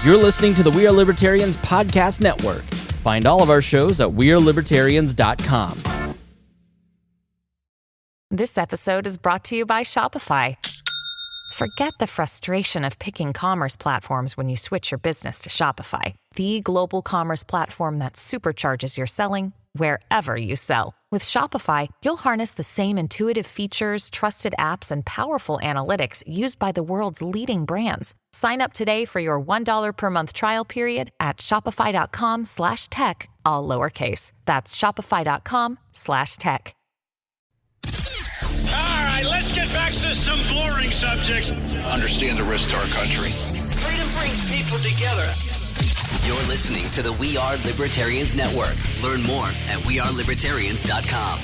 You're listening to the We Are Libertarians podcast network. Find all of our shows at wearelibertarians.com. This episode is brought to you by Shopify. Forget the frustration of picking commerce platforms when you switch your business to Shopify, the global commerce platform that supercharges your selling wherever you sell. With Shopify, you'll harness the same intuitive features, trusted apps, and powerful analytics used by the world's leading brands. Sign up today for your $1 per month trial period at shopify.com/tech, all lowercase. That's shopify.com/tech. All right, let's get back to some boring subjects. Understand the risk to our country. Freedom brings people together. You're listening to the We Are Libertarians Network. Learn more at wearelibertarians.com.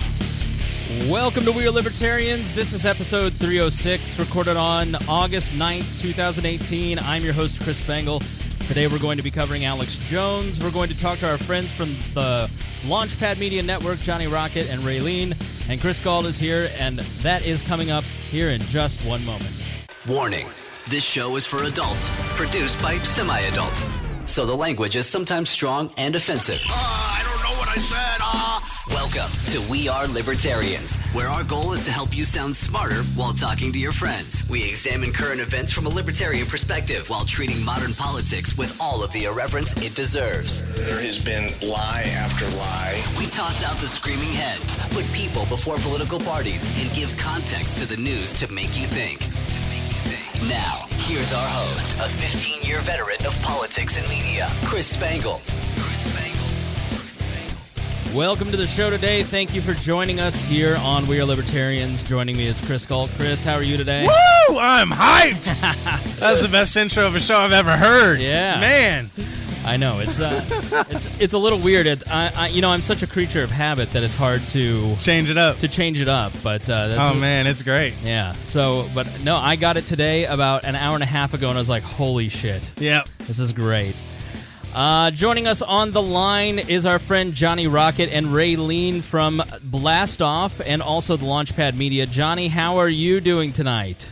Welcome to We Are Libertarians. This is episode 306, recorded on August 9th, 2018. I'm your host, Chris Spangle. Today we're going to be covering Alex Jones. We're going to talk to our friends from the Launchpad Media Network, Johnny Rocket and Raylene. And Chris Gall is here, and that is coming up here in just one moment. Warning, this show is for adults, produced by semi-adults. So the language is sometimes strong and offensive. I don't know what I said. Welcome to We Are Libertarians, where our goal is to help you sound smarter while talking to your friends. We examine current events from a libertarian perspective while treating modern politics with all of the irreverence it deserves. There has been lie after lie. We toss out the screaming heads, put people before political parties, and give context to the news to make you think. Now, here's our host, a 15-year veteran of politics and media, Chris Spangle. Welcome to the show today. Thank you for joining us here on We Are Libertarians. Joining me is Chris Gall. Chris, how are you today? Woo! I'm hyped! That's the best intro of a show I've ever heard. Yeah. Man. I know. It's a little weird. I'm such a creature of habit that it's hard to Change it up. But that's Man, it's great. Yeah. So, but no, I got it today about an hour and a half ago, and I was like, holy shit. Yep. This is great. Joining us on the line is our friend Johnny Rocket and Raylene from Blast Off and also the Launchpad Media. Johnny, how are you doing tonight?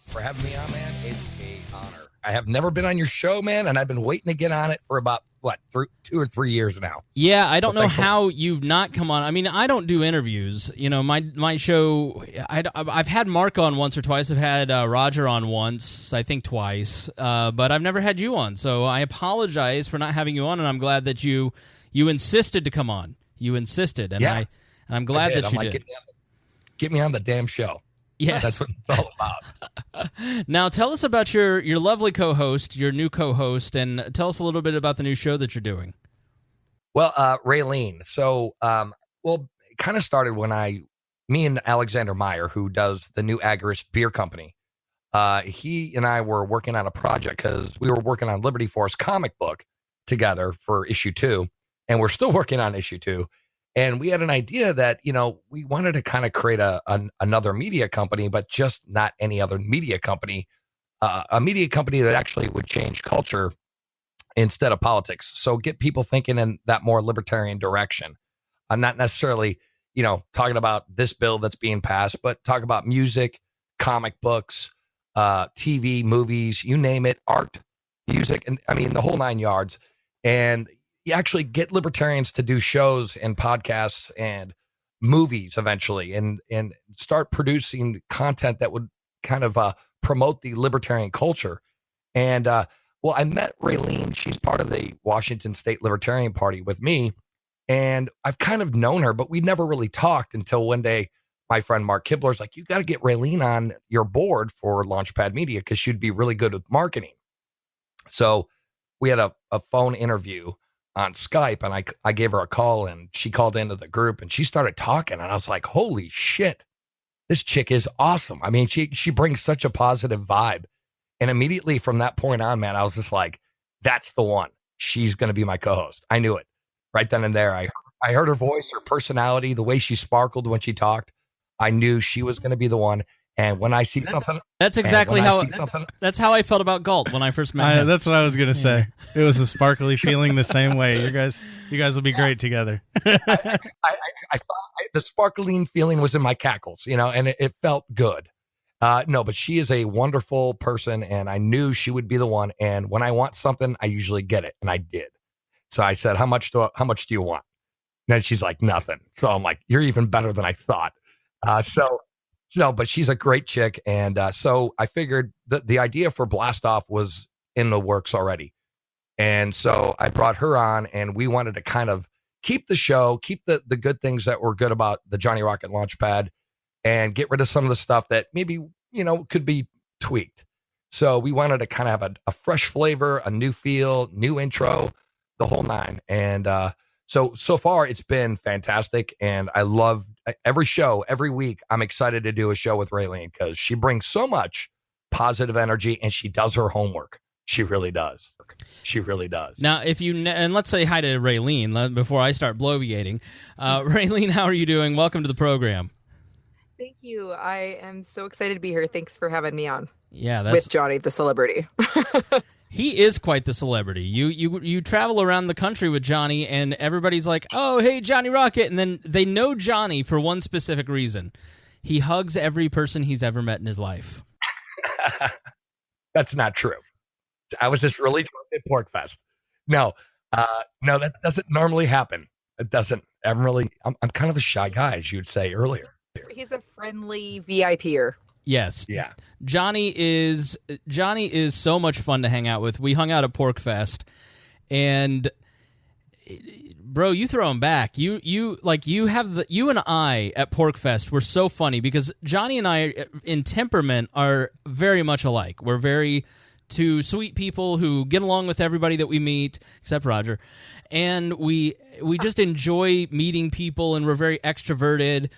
For having me on, man. It's an honor. I have never been on your show, man, and I've been waiting to get on it for about, 2 or 3 years now. Yeah, I don't know how you've not come on. I mean, I don't do interviews. You know, my show, I've had Mark on once or twice. I've had Roger on once, I think twice, but I've never had you on. So I apologize for not having you on, and I'm glad that you insisted to come on. You insisted, and Yeah, I'm glad that you did. Get me on the damn show. Yes. That's what it's all about. Now, tell us about your lovely co-host, your new co-host, and tell us a little bit about the new show that you're doing. Well, Raylene. So, it kind of started when me and Alexander Meyer, who does the new Agorist Beer Company, he and I were working on a project because we were working on Liberty Force comic book together for issue 2, and we're still working on issue 2. And we had an idea that, we wanted to kind of create another media company, but just not any other media company, a media company that actually would change culture instead of politics. So get people thinking in that more libertarian direction. Not necessarily, talking about this bill that's being passed, but talk about music, comic books, TV, movies, you name it, art, music, and I mean, the whole 9 yards. And you actually get libertarians to do shows and podcasts and movies eventually and start producing content that would kind of promote the libertarian culture. And I met Raylene. She's part of the Washington State Libertarian Party with me, and I've kind of known her, but we never really talked until one day my friend Mark Kibler's like, you got to get Raylene on your board for Launchpad Media because she'd be really good with marketing. So we had a phone interview on Skype, and I gave her a call, and she called into the group, and she started talking, and I was like, holy shit, this chick is awesome. I mean, she brings such a positive vibe. And immediately from that point on, man, I was just like, that's the one. She's going to be my co-host. I knew it right then and there. I heard her voice, her personality, the way she sparkled when she talked. I knew she was going to be the one. And when I see something, that's exactly that's how I felt about Galt when I first met him. That's what I was gonna say. It was a sparkly feeling the same way. You guys will be great together. I thought the sparkling feeling was in my cackles, and it felt good. No, but she is a wonderful person, and I knew she would be the one. And when I want something, I usually get it, and I did. So I said, how much do you want? And then she's like, nothing. So I'm like, you're even better than I thought. But she's a great chick. And so I figured that the idea for Blast Off was in the works already. And so I brought her on, and we wanted to kind of keep the show, keep the good things that were good about the Johnny Rocket Launchpad, and get rid of some of the stuff that maybe, could be tweaked. So we wanted to kind of have a fresh flavor, a new feel, new intro, the whole nine. And so far it's been fantastic. And I love every show, every week. I'm excited to do a show with Raylene because she brings so much positive energy, and she does her homework. She really does. She really does. Now, and let's say hi to Raylene before I start bloviating. Raylene, how are you doing? Welcome to the program. Thank you. I am so excited to be here. Thanks for having me on. Yeah, with Johnny, the celebrity. He is quite the celebrity. You travel around the country with Johnny, and everybody's like, "Oh, hey, Johnny Rocket," and then they know Johnny for one specific reason: he hugs every person he's ever met in his life. That's not true. I was just really drunk at Pork Fest. No, that doesn't normally happen. It doesn't. I'm kind of a shy guy, as you'd say earlier. He's a friendly VIPer. Yes. Yeah. Johnny is so much fun to hang out with. We hung out at Pork Fest, and bro, you throw him back. You and I at Pork Fest were so funny because Johnny and I in temperament are very much alike. We're very two sweet people who get along with everybody that we meet, except Roger. And we just enjoy meeting people, and we're very extroverted.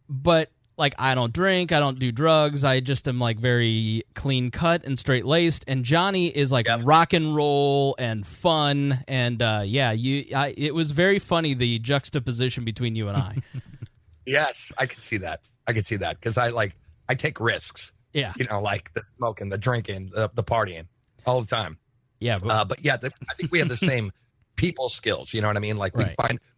But like, I don't drink, I don't do drugs, I just am like very clean cut and straight laced. And Johnny is like rock and roll and fun, and it was very funny, the juxtaposition between you and I. Yes, I can see that. Because I take risks. Yeah, like the smoking, the drinking, the partying, all the time. Yeah, I think we have the same people skills. You know what I mean? Like we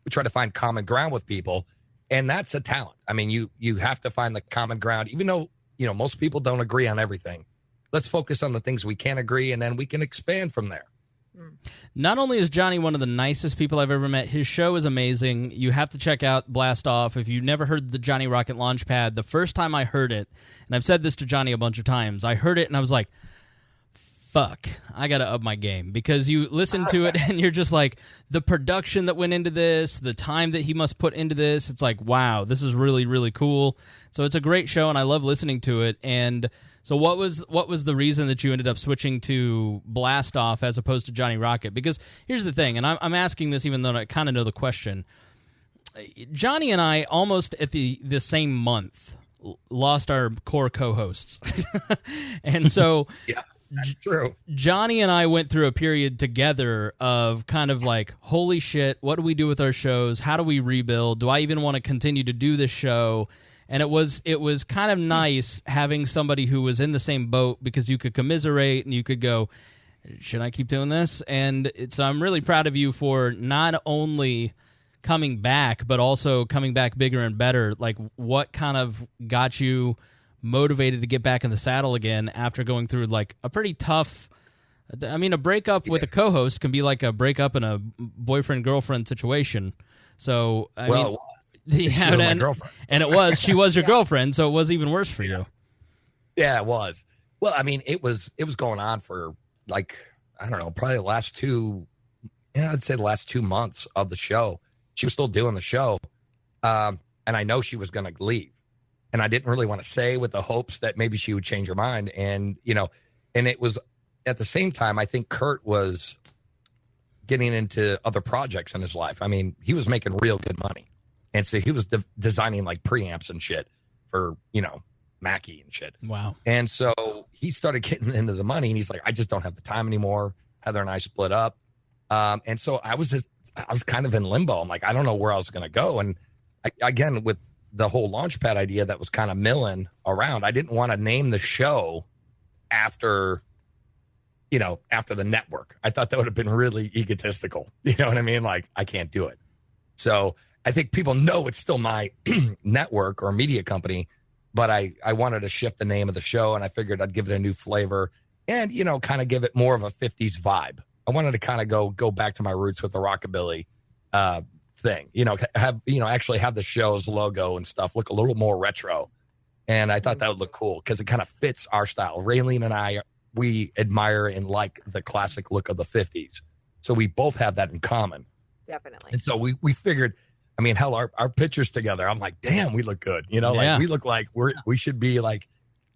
try to find common ground with people. And that's a talent. I mean, you have to find the common ground, even though, most people don't agree on everything. Let's focus on the things we can agree, and then we can expand from there. Not only is Johnny one of the nicest people I've ever met, his show is amazing. You have to check out Blast Off. If you've never heard the Johnny Rocket Launchpad, the first time I heard it, and I've said this to Johnny a bunch of times, I heard it and I was like, fuck, I gotta up my game, because you listen to it and you're just like, the production that went into this, the time that he must put into this, it's like, wow, this is really, really cool. So it's a great show, and I love listening to it. And so what was the reason that you ended up switching to Blast Off as opposed to Johnny Rocket? Because here's the thing, and I'm asking this even though I kind of know the question. Johnny and I, almost at the same month, lost our core co-hosts. And so... yeah. That's true. Johnny and I went through a period together of kind of like, holy shit, what do we do with our shows? How do we rebuild? Do I even want to continue to do this show? And it was kind of nice having somebody who was in the same boat, because you could commiserate and you could go, should I keep doing this? And so I'm really proud of you for not only coming back, but also coming back bigger and better. Like, what kind of got you motivated to get back in the saddle again after going through like a pretty tough, I mean, a breakup with a co-host can be like a breakup in a boyfriend-girlfriend situation. So, I mean, and it was, she was your girlfriend, so it was even worse for you. Yeah, it was. Well, I mean, it was going on for like, I don't know, probably the last 2 months of the show. She was still doing the show. And I know she was going to leave. And I didn't really want to say, with the hopes that maybe she would change her mind. And, and it was at the same time, I think Kurt was getting into other projects in his life. I mean, he was making real good money. And so he was designing like preamps and shit for, Mackie and shit. Wow. And so he started getting into the money, and he's like, I just don't have the time anymore. Heather and I split up. And so I was kind of in limbo. I'm like, I don't know where I was going to go. And again, with the whole Launchpad idea that was kind of milling around, I didn't want to name the show after the network. I thought that would have been really egotistical. You know what I mean? Like, I can't do it. So I think people know it's still my network or media company, but I wanted to shift the name of the show, and I figured I'd give it a new flavor and, kind of give it more of a 50s vibe. I wanted to kind of go back to my roots with the rockabilly thing, actually have the show's logo and stuff look a little more retro. And I thought that would look cool because it kind of fits our style. Raylene and I, we admire and like the classic look of the 50s. So we both have that in common. Definitely. And so we figured, I mean, hell, our pictures together, I'm like, damn, we look good. Like we look like we should be like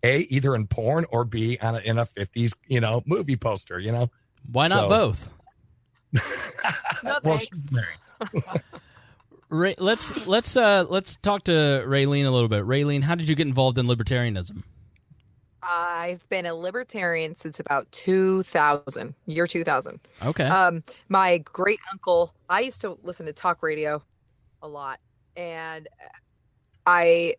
A, either in porn or B, in a 50s, movie poster, Why not both? No, well, let's talk to Raylene a little bit. Raylene, how did you get involved in libertarianism? I've been a libertarian since about year 2000. Okay. My great uncle, I used to listen to talk radio a lot, and I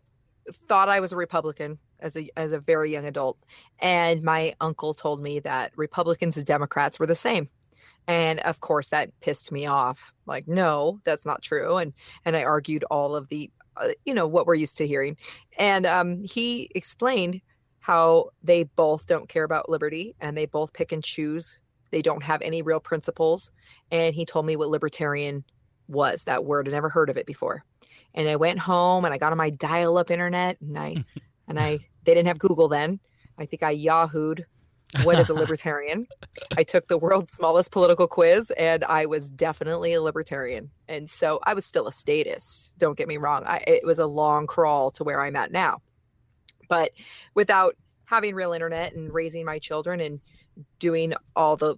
thought I was a Republican as a very young adult. And my uncle told me that Republicans and Democrats were the same. And of course that pissed me off. Like, no, that's not true. And I argued all of the, what we're used to hearing. And he explained how they both don't care about liberty and they both pick and choose. They don't have any real principles. And he told me what libertarian was, that word. I never heard of it before. And I went home and I got on my dial-up internet and they didn't have Google then. I think I Yahoo'd what is a libertarian. I took the world's smallest political quiz and I was definitely a libertarian. And so I was still a statist. Don't get me wrong. It was a long crawl to where I'm at now. But without having real internet and raising my children and doing all the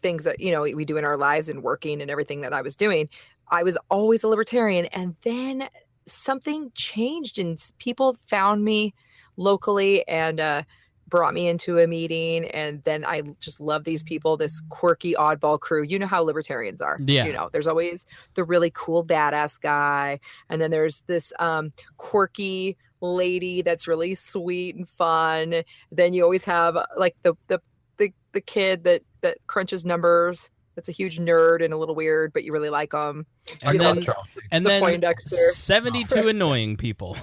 things that, we do in our lives and working and everything that I was doing, I was always a libertarian. And then something changed and people found me locally and brought me into a meeting. And then I just love these people, this quirky oddball crew. You know how libertarians are. Yeah. There's always the really cool badass guy. And then there's this quirky lady that's really sweet and fun. Then you always have like the kid that crunches numbers. That's a huge nerd and a little weird, but you really like them. And then Poindexter. 72 annoying people.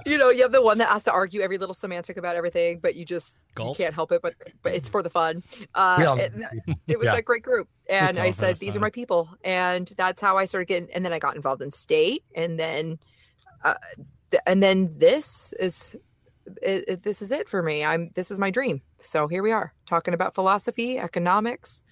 You have the one that has to argue every little semantic about everything, but you can't help it. But it's for the fun. It was a great group, and I said, "These are my people," and that's how I started getting. And then I got involved in state, and then this is it for me. This is my dream. So here we are talking about philosophy, economics,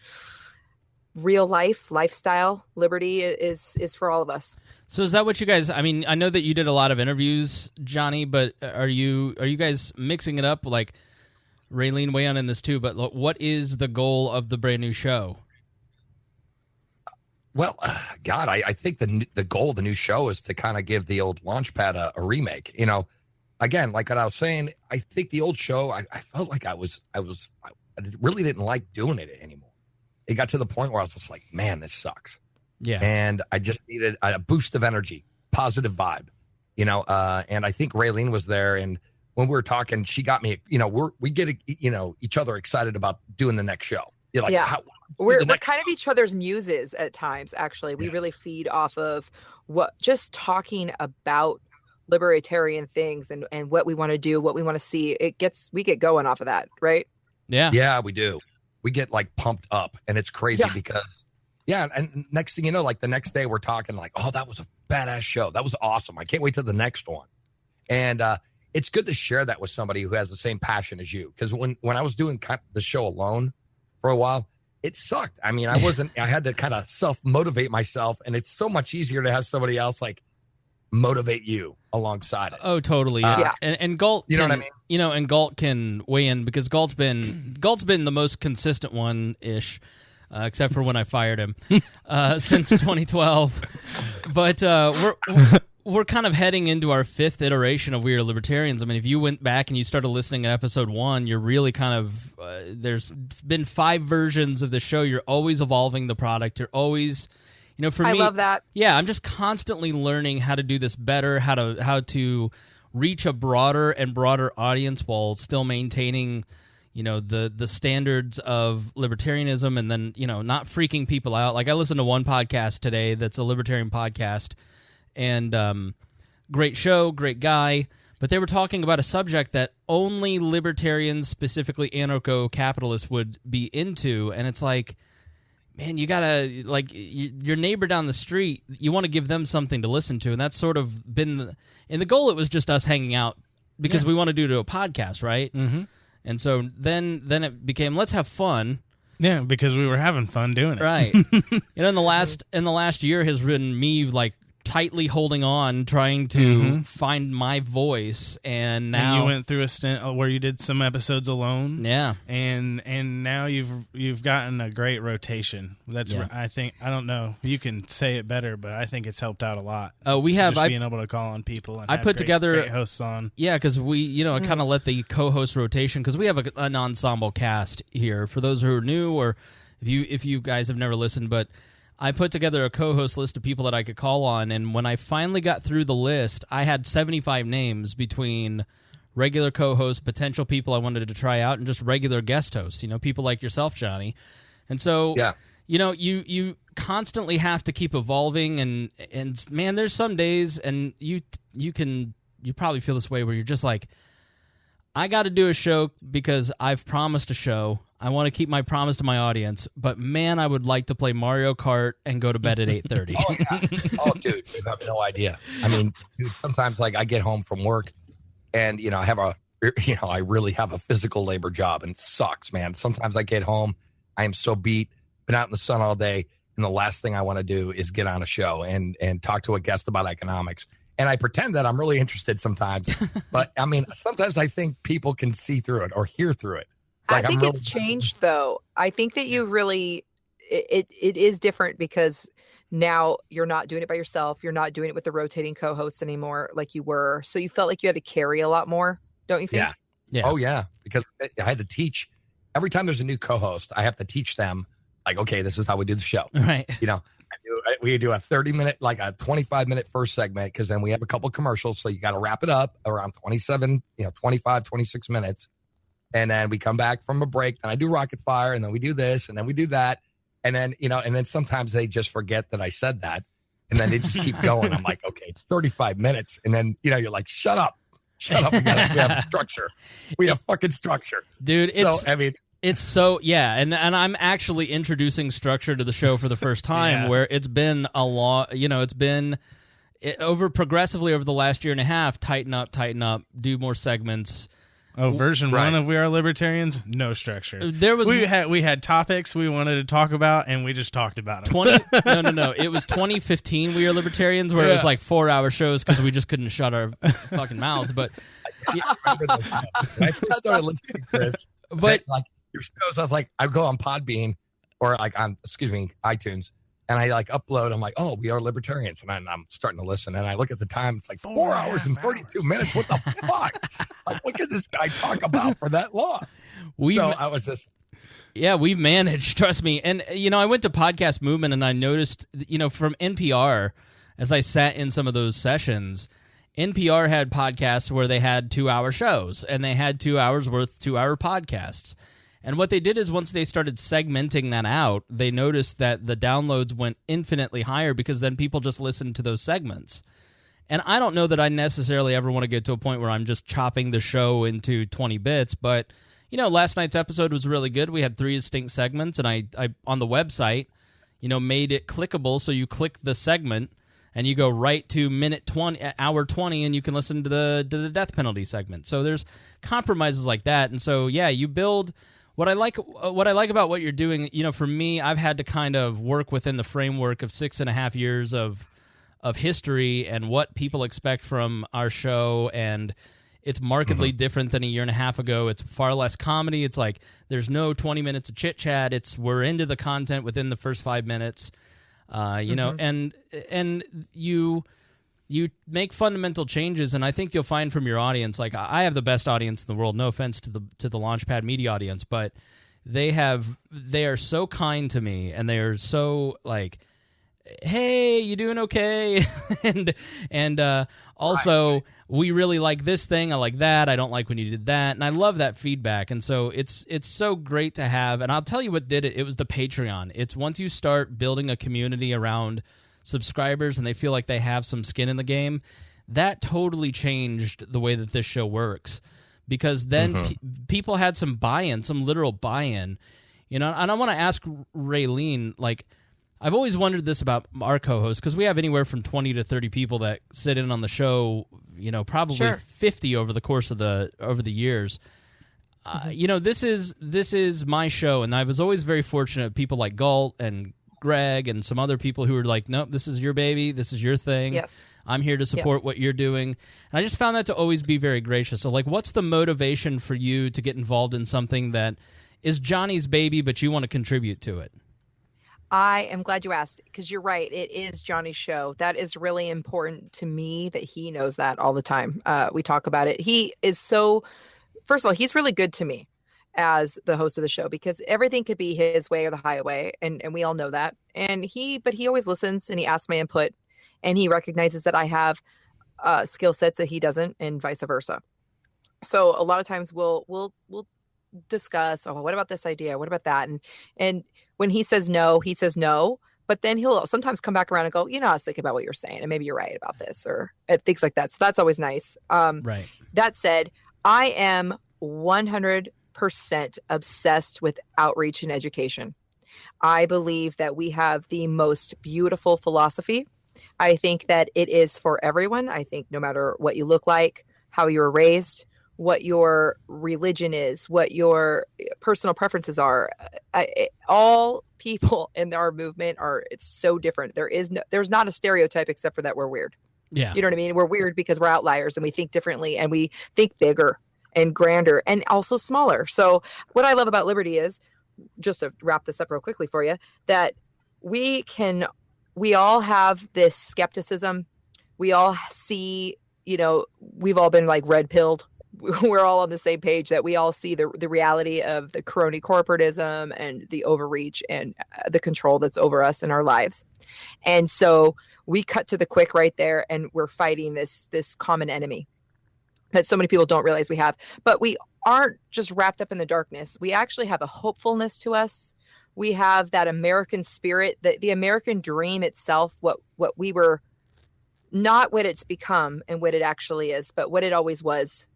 real life, lifestyle, liberty is for all of us. So is that what you guys, I mean, I know that you did a lot of interviews, Johnny, but are you guys mixing it up? Like, Raylene, weigh in this too, but what is the goal of the brand new show? Well, God, I think the goal of the new show is to kind of give the old Launchpad a remake. Again, like what I was saying, I think the old show, I felt like I really didn't like doing it anymore. It got to the point where I was just like, man, this sucks. Yeah. And I just needed a boost of energy, positive vibe, and I think Raylene was there. And when we were talking, she got me, we get, each other excited about doing the next show. You're like, yeah. We're kind of each other's muses at times, actually. We really feed off of just talking about libertarian things and what we want to do, what we want to see. We get going off of that, right? Yeah. Yeah, we do. We get like pumped up and it's crazy because and next thing you know, like the next day we're talking like, oh, that was a badass show. That was awesome. I can't wait to the next one. And it's good to share that with somebody who has the same passion as you. Because when I was doing the show alone for a while, it sucked. I mean, I had to kind of self-motivate myself, and it's so much easier to have somebody else like motivate you alongside it. Oh, totally. And Galt, you know what I mean? And Galt can weigh in because Galt's been the most consistent one-ish, except for when I fired him, since 2012. But we're kind of heading into our fifth iteration of We Are Libertarians. I mean, if you went back and you started listening at episode 1, you're really kind of there's been 5 versions of the show. You're always evolving the product. You're always, for me, I love that. Yeah, I'm just constantly learning how to do this better, how to reach a broader and broader audience while still maintaining, the standards of libertarianism, and then, not freaking people out. Like, I listened to one podcast today that's a libertarian podcast, and great show, great guy, but they were talking about a subject that only libertarians, specifically anarcho-capitalists, would be into, and it's like, man, you gotta, like, your neighbor down the street, you want to give them something to listen to, and that's sort of been, in the goal, it was just us hanging out, because we want to do it to a podcast, right? Mm-hmm. And so then it became, let's have fun. Yeah, because we were having fun doing it. Right. In the last year has been me, like, tightly holding on, trying to find my voice, and now and you went through a stint where you did some episodes alone. Yeah, and now you've gotten a great rotation. That's I think, I don't know, you can say it better, but I think it's helped out a lot. We have just being able to call on people. And I put together great hosts on. Yeah, because we kind of let the co-host rotation, because we have an ensemble cast here. For those who are new, or if you guys have never listened, but I put together a co-host list of people that I could call on, and when I finally got through the list, I had 75 names between regular co-hosts, potential people I wanted to try out, and just regular guest hosts, people like yourself, Johnny. And so, you constantly have to keep evolving, and man, there's some days, and you probably feel this way, where you're just like, I got to do a show because I've promised a show. I want to keep my promise to my audience, but man, I would like to play Mario Kart and go to bed at 8:30. Oh, yeah. Oh, dude, you have no idea. I mean, dude, sometimes, like, I get home from work and, I really have a physical labor job, and it sucks, man. Sometimes I get home, I am so beat, been out in the sun all day, and the last thing I want to do is get on a show and talk to a guest about economics. And I pretend that I'm really interested sometimes, but I mean, sometimes I think people can see through it or hear through it. Like, I think it's changed, though. I think that you really, it is different, because now you're not doing it by yourself. You're not doing it with the rotating co-hosts anymore like you were. So you felt like you had to carry a lot more, don't you think? Yeah. Oh, yeah. Because I had to teach. Every time there's a new co-host, I have to teach them, like, okay, this is how we do the show. Right. We do a 30-minute, like a 25-minute first segment, because then we have a couple commercials. So you got to wrap it up around 25, 26 minutes. And then we come back from a break, and I do Rocket Fire, and then we do this, and then we do that. And then, and then sometimes they just forget that I said that. And then they just keep going. I'm like, okay, it's 35 minutes. And then, you're like, shut up. We have structure. We have fucking structure. Dude, it's so, and I'm actually introducing structure to the show for the first time, where it's been a lot, it's been progressively over the last year and a half, tighten up, do more segments. Oh, version 1 of We Are Libertarians, no structure. There was we had topics we wanted to talk about, and we just talked about them. No. It was 2015 We Are Libertarians, where it was like 4-hour shows because we just couldn't shut our fucking mouths. But I remember those. When I first started listening to Chris, like your shows, I was like, I go on Podbean or like on iTunes. And I like upload, I'm like, oh, We Are Libertarians. And I'm starting to listen. And I look at the time, it's like 4 hours and 32 minutes. What the fuck? Like, what could this guy talk about for that long? I was just. Yeah, we managed, trust me. And, I went to Podcast Movement, and I noticed, from NPR, as I sat in some of those sessions, NPR had podcasts where they had 2-hour shows, and they had 2 hours worth 2-hour podcasts. And what they did is, once they started segmenting that out, they noticed that the downloads went infinitely higher, because then people just listened to those segments. And I don't know that I necessarily ever want to get to a point where I'm just chopping the show into 20 bits, but, last night's episode was really good. We had 3 distinct segments, and I on the website, made it clickable, so you click the segment, and you go right to hour 20, and you can listen to the death penalty segment. So there's compromises like that, and so, you build. What I like about what you're doing, for me, I've had to kind of work within the framework of 6.5 years of history and what people expect from our show, and it's markedly different than a year and a half ago. It's far less comedy. It's like there's no 20 minutes of chit chat. We're into the content within the first 5 minutes, and you make fundamental changes, and I think you'll find from your audience, like, I have the best audience in the world, no offense to the Launchpad Media audience, but they are so kind to me, and they are so like, hey, you doing okay? and also, we really like this thing, I like that, I don't like when you did that, and I love that feedback, and so it's so great to have. And I'll tell you what did it was the Patreon. It's once you start building a community around subscribers and they feel like they have some skin in the game, that totally changed the way that this show works, because then people had some buy-in, some literal buy-in. You know, and I want to ask Raylene, like, I've always wondered this about our co-hosts, because we have anywhere from 20 to 30 people that sit in on the show, you know, probably 50 over the course of the years. You know, this is my show, and I was always very fortunate. People like Galt and Greg and some other people who were like, nope, this is your baby, this is your thing. Yes. I'm here to support what you're doing. And I just found that to always be very gracious. So, like, what's the motivation for you to get involved in something that is Johnny's baby, but you want to contribute to it? I am glad you asked, because you're right. It is Johnny's show. That is really important to me, that he knows that all the time. We talk about it. He is so, first of all, he's really good to me as the host of the show, because everything could be his way or the highway. And we all know that. But he always listens, and he asks my input, and he recognizes that I have skill sets that he doesn't, and vice versa. So a lot of times we'll discuss, oh, what about this idea? What about that? And when he says no, but then he'll sometimes come back around and go, you know, I was thinking about what you're saying, and maybe you're right about this, or things like that. So that's always nice. Right. That said, I am 100% obsessed with outreach and education. I believe that we have the most beautiful philosophy. I think that it is for everyone. I think no matter what you look like, how you were raised, what your religion is, what your personal preferences are, all people in our movement it's so different. There's not a stereotype, except for that we're weird. Yeah. You know what I mean? We're weird because we're outliers, and we think differently, and we think bigger and grander and also smaller. So what I love about Liberty is, just to wrap this up real quickly for you, that we all have this skepticism. We all see, you know, we've all been like red pilled. We're all on the same page, that we all see the reality of the crony corporatism and the overreach and the control that's over us in our lives. And so we cut to the quick right there, and we're fighting this common enemy that so many people don't realize we have. But we aren't just wrapped up in the darkness. We actually have a hopefulness to us. We have that American spirit, the American dream itself, what we were, not what it's become and what it actually is, but what it always was.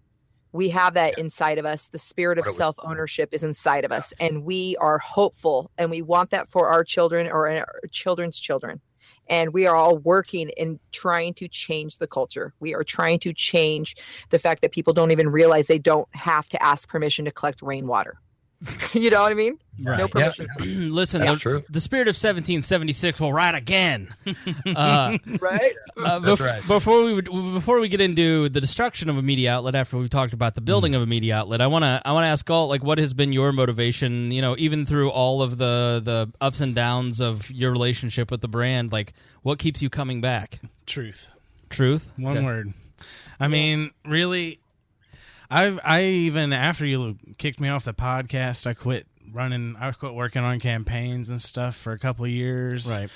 We have that inside of us. The spirit of self-ownership is inside of us, and we are hopeful, and we want that for our children or our children's children. And we are all working and trying to change the culture. We are trying to change the fact that people don't even realize they don't have to ask permission to collect rainwater. You know what I mean? Right. No permission. Yeah. Listen, the spirit of 1776 will ride again. Right? That's right. Before we get into the destruction of a media outlet, after we've talked about the building of a media outlet, I want to ask Galt, like, what has been your motivation? You know, even through all of the ups and downs of your relationship with the brand, like, what keeps you coming back? Truth. Truth. One word. I mean, really. I even, after you kicked me off the podcast, I quit working on campaigns and stuff for a couple of years. Right.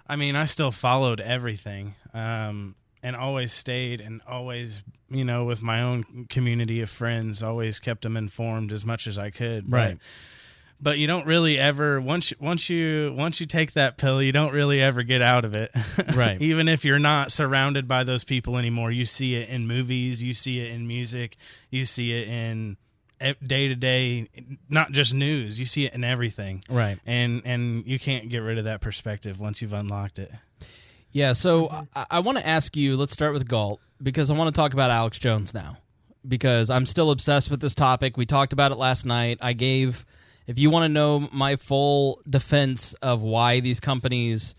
I mean, I still followed everything, and always stayed, and always, you know, with my own community of friends, always kept them informed as much as I could. Right. But you don't really ever, once you take that pill, you don't really ever get out of it. Right. Even if you're not surrounded by those people anymore, you see it in movies, you see it in music, you see it in day-to-day, not just news, you see it in everything. Right. And you can't get rid of that perspective once you've unlocked it. Yeah, so I want to ask you, let's start with Galt, because I want to talk about Alex Jones now, because I'm still obsessed with this topic. We talked about it last night. If you want to know my full defense of why these companies,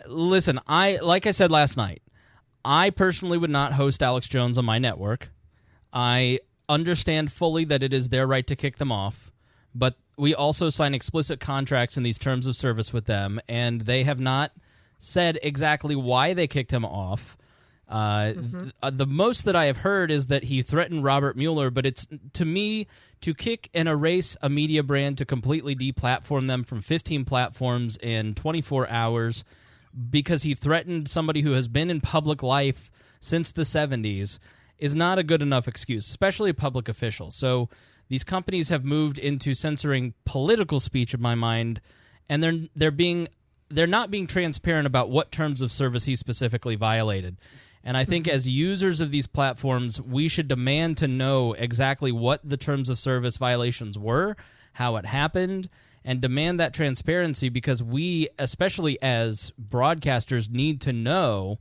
listen, like I said last night, I personally would not host Alex Jones on my network. I understand fully that it is their right to kick them off, but we also sign explicit contracts in these terms of service with them, and they have not said exactly why they kicked him off. The most that I have heard is that he threatened Robert Mueller, but it's, to me, to kick and erase a media brand, to completely deplatform them from 15 platforms in 24 hours because he threatened somebody who has been in public life since the 70s is not a good enough excuse, especially a public official. So these companies have moved into censoring political speech, in my mind, and they're not being transparent about what terms of service he specifically violated. And I think as users of these platforms, we should demand to know exactly what the terms of service violations were, how it happened, and demand that transparency, because we, especially as broadcasters, need to know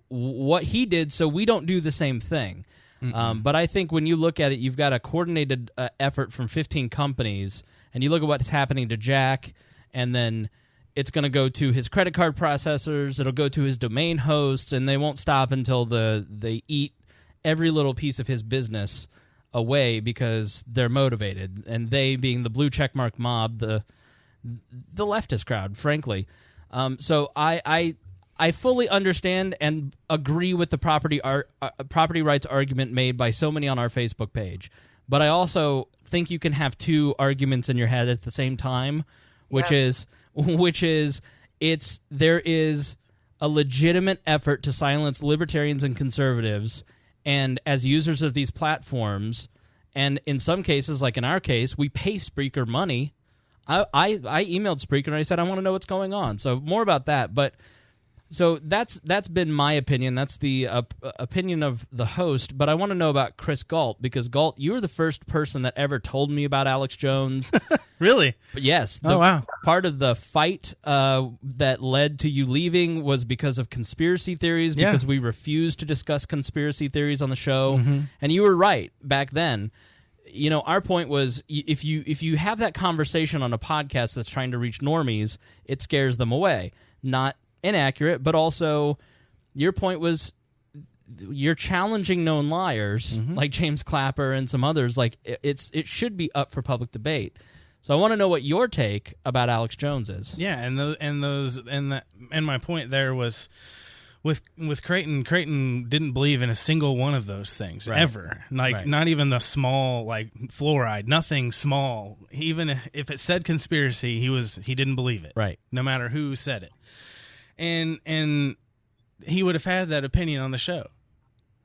what he did so we don't do the same thing. But I think when you look at it, you've got a coordinated effort from 15 companies, and you look at what's happening to Jack, and then it's going to go to his credit card processors, it'll go to his domain hosts, and they won't stop until they eat every little piece of his business away because they're motivated, and they being the blue checkmark mob, the leftist crowd, frankly. So I fully understand and agree with the property rights argument made by so many on our Facebook page, but I also think you can have two arguments in your head at the same time, which is there is a legitimate effort to silence libertarians and conservatives, and as users of these platforms, and in some cases, like in our case, we pay Spreaker money. I emailed Spreaker and I said I want to know what's going on. So more about that, but. So that's been my opinion. That's the opinion of the host. But I want to know about Chris Galt, because Galt, you were the first person that ever told me about Alex Jones. Really? But yes. Wow. Part of the fight that led to you leaving was because of conspiracy theories, because we refused to discuss conspiracy theories on the show. And you were right back then. You know, our point was if you have that conversation on a podcast that's trying to reach normies, it scares them away. Not inaccurate, but also your point was you're challenging known liars like James Clapper and some others. Like it should be up for public debate. So I want to know what your take about Alex Jones is. Yeah, and my point there was with Creighton. Creighton didn't believe in a single one of those things ever. Like not even the small, like fluoride, nothing small. Even if it said conspiracy, he didn't believe it. Right. No matter who said it. And he would have had that opinion on the show.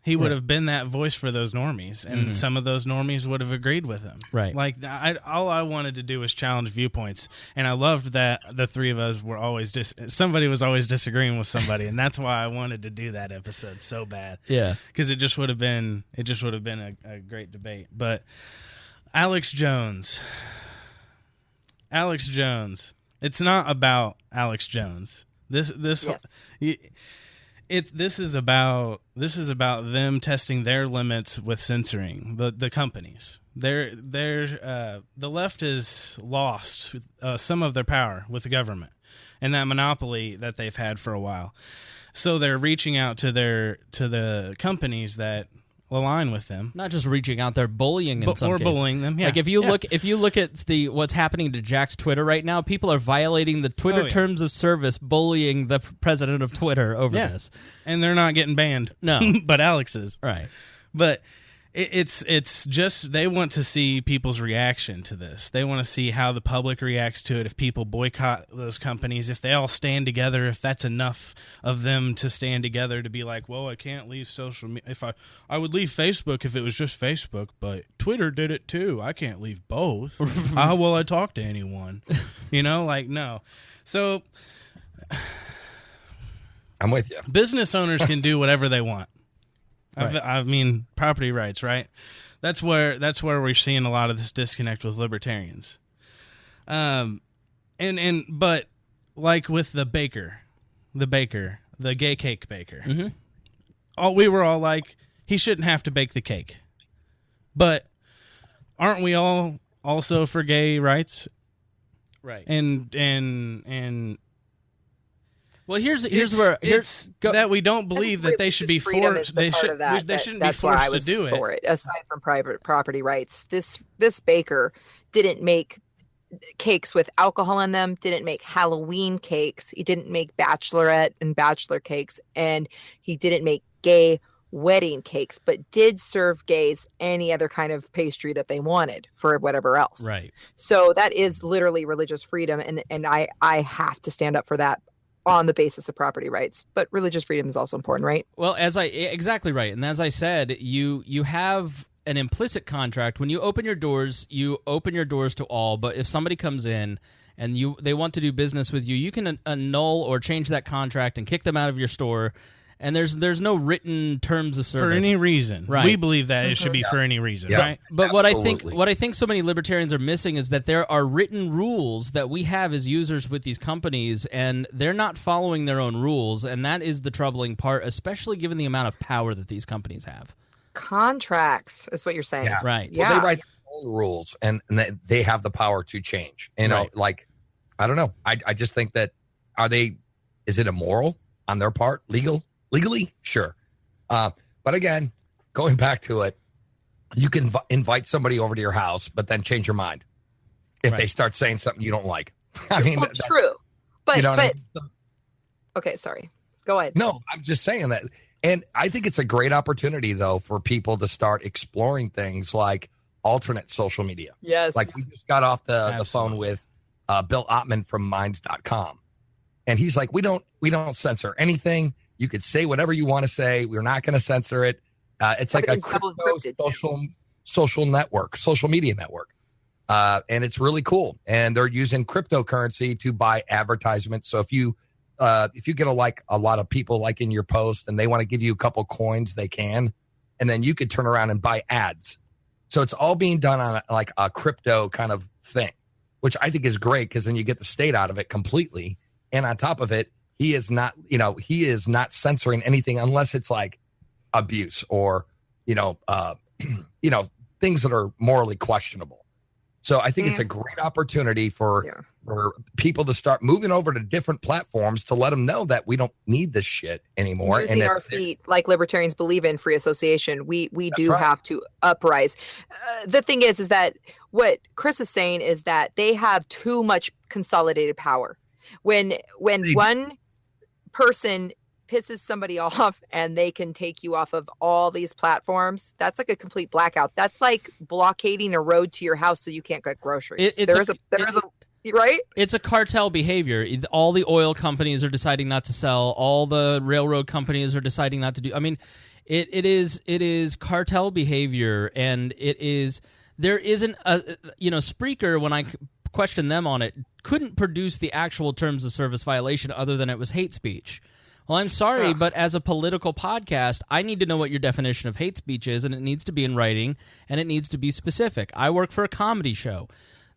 He would have been that voice for those normies, and some of those normies would have agreed with him. Right. Like all I wanted to do was challenge viewpoints, and I loved that the three of us were always somebody was always disagreeing with somebody, and that's why I wanted to do that episode so bad. Yeah. Because it just would have been a great debate. But Alex Jones, it's not about Alex Jones. This is about them testing their limits with censoring the companies. The left has lost some of their power with the government and that monopoly that they've had for a while. So they're reaching out to the companies that align with them. Not just reaching out, they're bullying in some cases. Or bullying them, yeah. Like if you look at what's happening to Jack's Twitter right now, people are violating the Twitter terms of service, bullying the president of Twitter over this. And they're not getting banned. No. But Alex is. Right. But it's just they want to see people's reaction to this. They want to see how the public reacts to it, if people boycott those companies, if they all stand together, if that's enough of them to stand together to be like, well, I can't leave social media. If I would leave Facebook if it was just Facebook, but Twitter did it too. I can't leave both. How will I talk to anyone? No. So I'm with you. Business owners can do whatever they want. Right. I mean, property rights, right? That's where we're seeing a lot of this disconnect with libertarians. But like with the gay cake baker, we were all like, he shouldn't have to bake the cake. But aren't we all also for gay rights? Right. And well, here's that we don't believe that they should be forced. They shouldn't be forced to do it. Aside from private property rights, this baker didn't make cakes with alcohol in them. Didn't make Halloween cakes. He didn't make bachelorette and bachelor cakes, and he didn't make gay wedding cakes, but did serve gays any other kind of pastry that they wanted for whatever else. Right. So that is literally religious freedom, and I have to stand up for that on the basis of property rights. But religious freedom is also important, right? Well, exactly right. And as I said, you have an implicit contract. When you open your doors to all, but if somebody comes in and they want to do business with you, you can annul or change that contract and kick them out of your store. And there's no written terms of service for any reason. Right. We believe that it should be for any reason, Yeah. right? But Absolutely. what I think so many libertarians are missing is that there are written rules that we have as users with these companies, and they're not following their own rules, and that is the troubling part, especially given the amount of power that these companies have. Contracts is what you're saying. Yeah. Right. Yeah. Well, they write their own rules, and they have the power to change. You know, Right. like, I don't know. I just think that is it immoral on their part? Legally? Sure. But again, going back to it, you can invite somebody over to your house, but then change your mind if they start saying something you don't like. I mean, Well, true. But, you know what I but mean? okay, sorry. Go ahead. No, I'm just saying that. And I think it's a great opportunity, though, for people to start exploring things like alternate social media. Yes. Like we just got off the phone Absolutely. with Bill Ottman from Minds.com. And he's like, we don't censor anything. You could say whatever you want to say. We're not going to censor it. It's like a Everything's double crypto encrypted. social network, social media network. And it's really cool. And they're using cryptocurrency to buy advertisements. So if you get a lot of people liking your post and they want to give you a couple coins, they can. And then you could turn around and buy ads. So it's all being done on a crypto kind of thing, which I think is great because then you get the state out of it completely. And on top of it, he is not censoring anything unless it's like abuse or, things that are morally questionable. So I think it's a great opportunity for people to start moving over to different platforms to let them know that we don't need this shit anymore. Using our feet, like libertarians believe in free association, we do have to uprise. The thing is that what Chris is saying is that they have too much consolidated power. When one person pisses somebody off and they can take you off of all these platforms, that's like a complete blackout. That's like blockading a road to your house so you can't get groceries. Right? It's a cartel behavior. All the oil companies are deciding not to sell. All the railroad companies are deciding not to do. I mean, it is cartel behavior, and there isn't a Spreaker, when I questioned them on it, couldn't produce the actual terms of service violation other than it was hate speech. Well, I'm sorry, but as a political podcast, I need to know what your definition of hate speech is, and it needs to be in writing, and it needs to be specific. I work for a comedy show.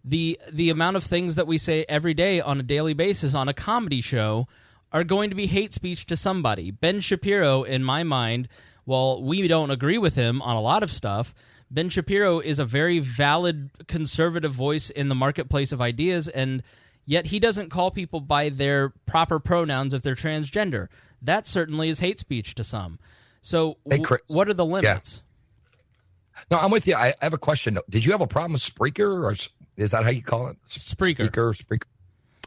The amount of things that we say every day on a daily basis on a comedy show are going to be hate speech to somebody. Ben Shapiro, in my mind, while we don't agree with him on a lot of stuff, Ben Shapiro is a very valid conservative voice in the marketplace of ideas, and yet he doesn't call people by their proper pronouns if they're transgender. That certainly is hate speech to some. So what are the limits? Yeah. No, I'm with you. I have a question. Did you have a problem with Spreaker, or is that how you call it? Spreaker.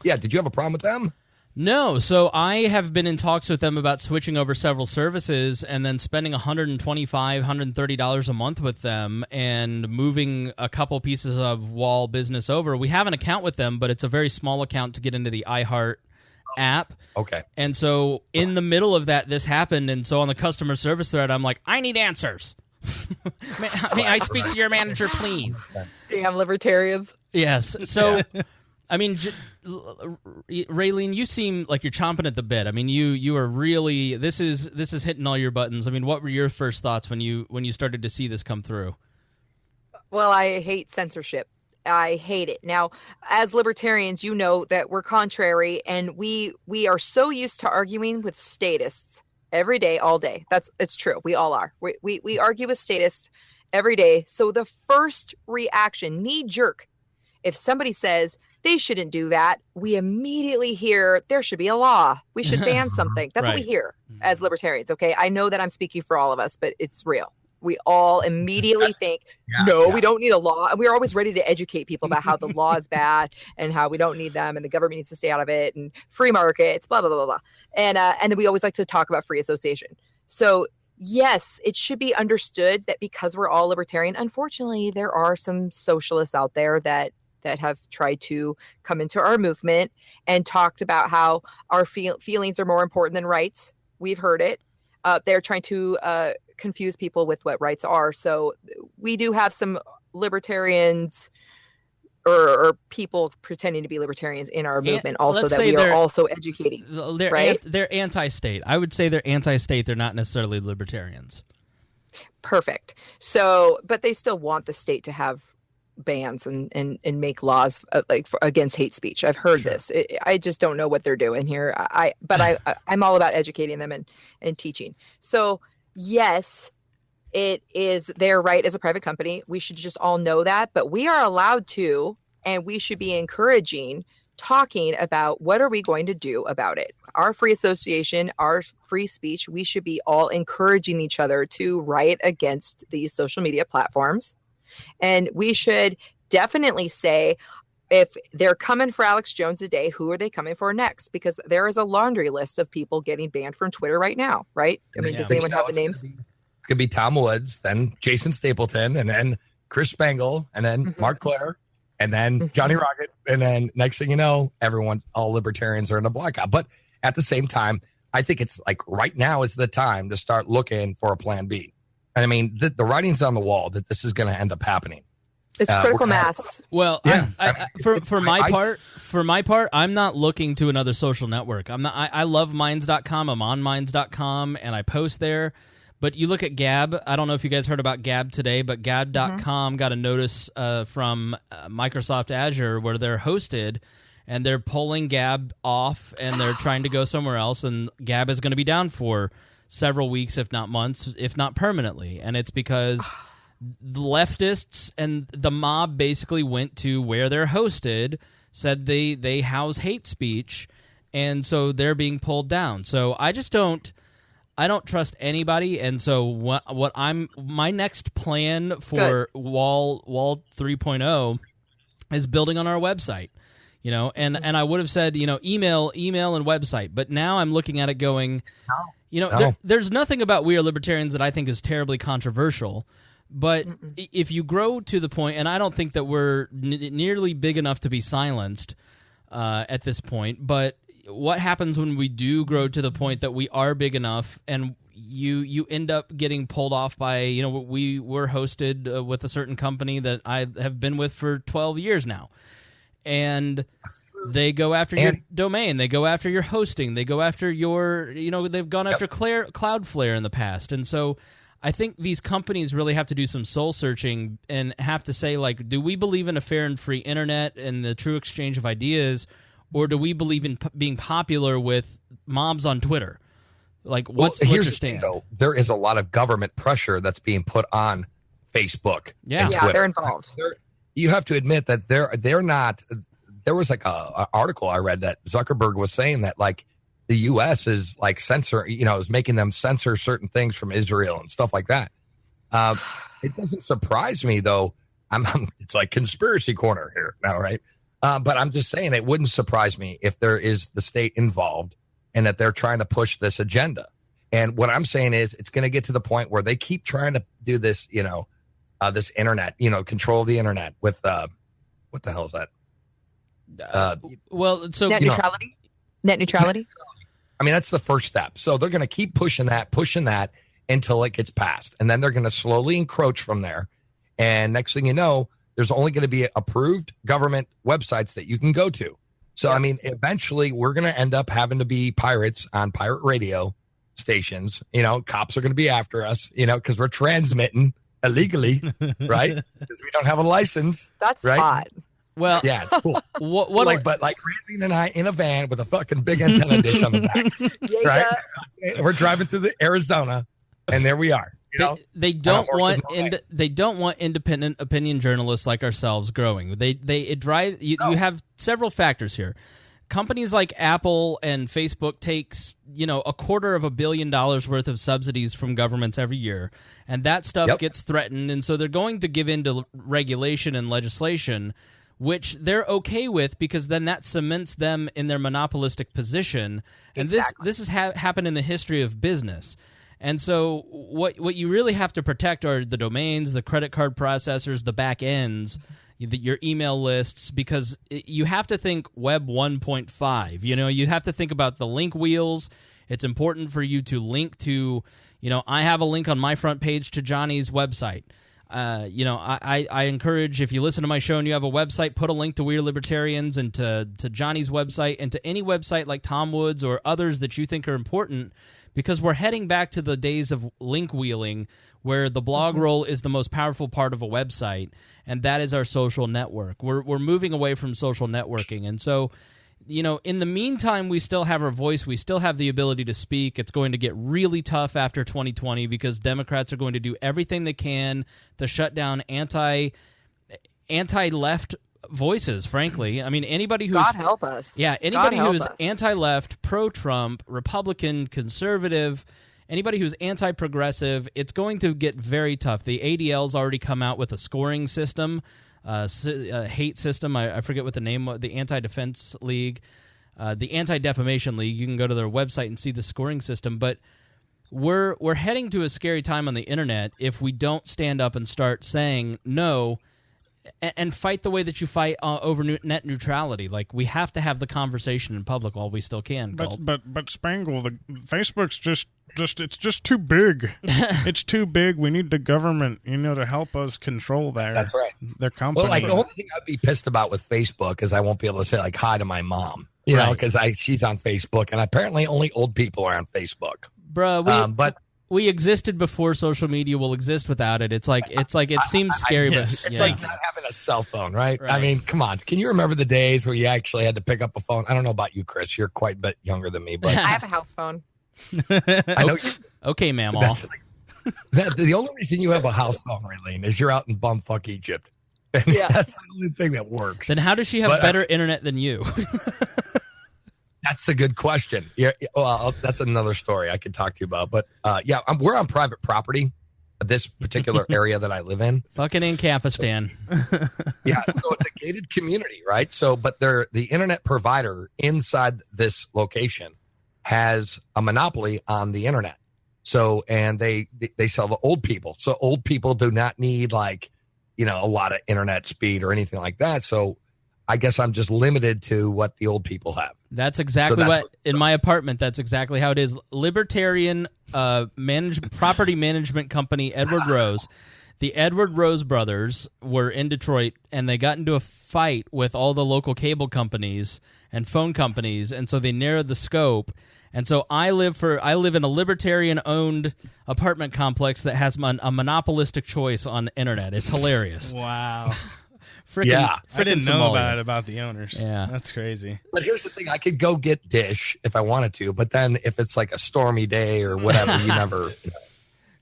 Yeah, did you have a problem with them? No, so I have been in talks with them about switching over several services and then spending $125, $130 a month with them and moving a couple pieces of wall business over. We have an account with them, but it's a very small account to get into the iHeart app. Okay. And so in the middle of that, this happened, and so on the customer service thread, I'm like, I need answers. May I speak to your manager, please? Damn libertarians. Yes. So... I mean, Raylene, you seem like you're chomping at the bit. I mean, you are really this is hitting all your buttons. I mean, what were your first thoughts when you started to see this come through? Well, I hate censorship. I hate it. Now, as libertarians, you know that we're contrary, and we are so used to arguing with statists every day, all day. It's true. We all are. We argue with statists every day. So the first reaction, knee jerk, if somebody says they shouldn't do that, we immediately hear there should be a law. We should ban something. That's what we hear as libertarians. Okay. I know that I'm speaking for all of us, but it's real. We all immediately think, we don't need a law. And we're always ready to educate people about how the law is bad and how we don't need them and the government needs to stay out of it and free markets, blah, blah, blah, blah. And then we always like to talk about free association. So yes, it should be understood that because we're all libertarian, unfortunately, there are some socialists out there that have tried to come into our movement and talked about how our feelings are more important than rights. We've heard it. They're trying to confuse people with what rights are. So we do have some libertarians or people pretending to be libertarians in our movement also let's that say we are they're- also educating, right? They're anti-state. I would say they're anti-state. They're not necessarily libertarians. Perfect. So, but they still want the state to have bans and make laws against hate speech. I've heard this. I just don't know what they're doing here. I'm all about educating them and teaching. So yes, it is their right as a private company. We should just all know that, but we are allowed to, and we should be encouraging talking about what are we going to do about it. Our free association, our free speech, we should be all encouraging each other to write against these social media platforms. And we should definitely say, if they're coming for Alex Jones today, who are they coming for next? Because there is a laundry list of people getting banned from Twitter right now, right? I mean, does anyone have the names? It could be Tom Woods, then Jason Stapleton, and then Chris Spangle, and then Mark Claire, and then Johnny Rocket, and then next thing you know, all libertarians are in a blackout. But at the same time, I think it's like right now is the time to start looking for a plan B. And I mean, the writing's on the wall that this is going to end up happening. It's critical mass. Well, Yeah. for my part, I'm not looking to another social network. I love Minds.com. I'm on Minds.com, and I post there. But you look at Gab. I don't know if you guys heard about Gab today, but Gab.com got a notice from Microsoft Azure where they're hosted, and they're pulling Gab off, and they're trying to go somewhere else, and Gab is going to be down for several weeks, if not months, if not permanently. And it's because the leftists and the mob basically went to where they're hosted, said they house hate speech, and so they're being pulled down. So I don't trust anybody, and so my next plan for Wall 3.0 is building on our website, and I would have said, email and website, but now I'm looking at it going, there's nothing about We Are Libertarians that I think is terribly controversial, but if you grow to the point, and I don't think that we're nearly big enough to be silenced at this point, but what happens when we do grow to the point that we are big enough and you end up getting pulled off by, we were hosted with a certain company that I have been with for 12 years now. And they go after your domain. They go after your hosting. They go after your, they've gone after Cloudflare in the past. And so I think these companies really have to do some soul searching and have to say, like, do we believe in a fair and free internet and the true exchange of ideas, or do we believe in being popular with mobs on Twitter? Like, what's your stand? Though, there is a lot of government pressure that's being put on Facebook. Yeah, they're involved. You have to admit that they're not. There was like a article I read that Zuckerberg was saying that like the U.S. is like is making them censor certain things from Israel and stuff like that. It doesn't surprise me though. It's like conspiracy corner here now, right? But I'm just saying it wouldn't surprise me if there is the state involved and that they're trying to push this agenda. And what I'm saying is it's going to get to the point where they keep trying to do this, this internet, control the internet with, what the hell is that? Net neutrality? Net neutrality? I mean, that's the first step. So they're going to keep pushing that until it gets passed. And then they're going to slowly encroach from there. And next thing you know, there's only going to be approved government websites that you can go to. So, I mean, eventually we're going to end up having to be pirates on pirate radio stations. Cops are going to be after us, because we're transmitting illegally, right? Because we don't have a license. That's right? hot. Well, yeah, it's cool. But Randy and I in a van with a fucking big antenna dish on the back, right? We're driving through Arizona, and there we are. They don't want independent opinion journalists like ourselves growing. You have several factors here. Companies like Apple and Facebook takes $250 million worth of subsidies from governments every year, and that stuff gets threatened, and so they're going to give in to regulation and legislation, which they're okay with because then that cements them in their monopolistic position. And this has happened in the history of business. And so what you really have to protect are the domains, the credit card processors, the back ends, your email lists, because you have to think Web 1.5. You have to think about the link wheels. It's important for you to link to, I have a link on my front page to Johnny's website. I encourage, if you listen to my show and you have a website, put a link to We Are Libertarians and to Johnny's website and to any website like Tom Woods or others that you think are important, because we're heading back to the days of link wheeling where the blog roll is the most powerful part of a website, and that is our social network. We're moving away from social networking, and so in the meantime, we still have our voice. We still have the ability to speak. It's going to get really tough after 2020 because Democrats are going to do everything they can to shut down anti-left voices, frankly. I mean, anybody who's... God help us. Yeah, anybody who is us. Anti-left, pro-Trump, Republican, conservative, anybody who's anti-progressive, it's going to get very tough. The ADL's already come out with a scoring system, hate system. I forget what the name was, the Anti-Defense League, the Anti-Defamation League. You can go to their website and see the scoring system. But we're heading to a scary time on the internet if we don't stand up and start saying no and fight the way that you fight over net neutrality. Like, we have to have the conversation in public while we still can. But Spangle, the Facebook's just it's just too big. It's too big. We need the government, to help us control That's right. their company. Well, the only thing I'd be pissed about with Facebook is I won't be able to say hi to my mom, because she's on Facebook, and apparently only old people are on Facebook. Bruh, we existed before social media will exist without it. It's like it seems scary, but it's like not having a cell phone, right? I mean, come on. Can you remember the days where you actually had to pick up a phone? I don't know about you, Chris. You're quite a bit younger than me, but I have a house phone. I know. Okay, ma'am. The only reason you have a house phone, Raylene, is you're out in bumfuck Egypt. And that's the only thing that works. Then how does she have better internet than you? That's a good question. Yeah, well, that's another story I could talk to you about. But we're on private property, this particular area that I live in. Fucking in Campistan. So it's a gated community, right? So, but the internet provider inside this location has a monopoly on the internet. So, and they sell to old people. So old people do not need a lot of internet speed or anything like that. So I guess I'm just limited to what the old people have. That's exactly in my apartment. That's exactly how it is. Libertarian property management company Edward Rose. The Edward Rose brothers were in Detroit, and they got into a fight with all the local cable companies and phone companies, and so they narrowed the scope. And so I live in a libertarian-owned apartment complex that has a monopolistic choice on the internet. It's hilarious. Wow. I didn't know about the owners. Yeah. That's crazy. But here's the thing. I could go get Dish if I wanted to, but then if it's like a stormy day or whatever, you never...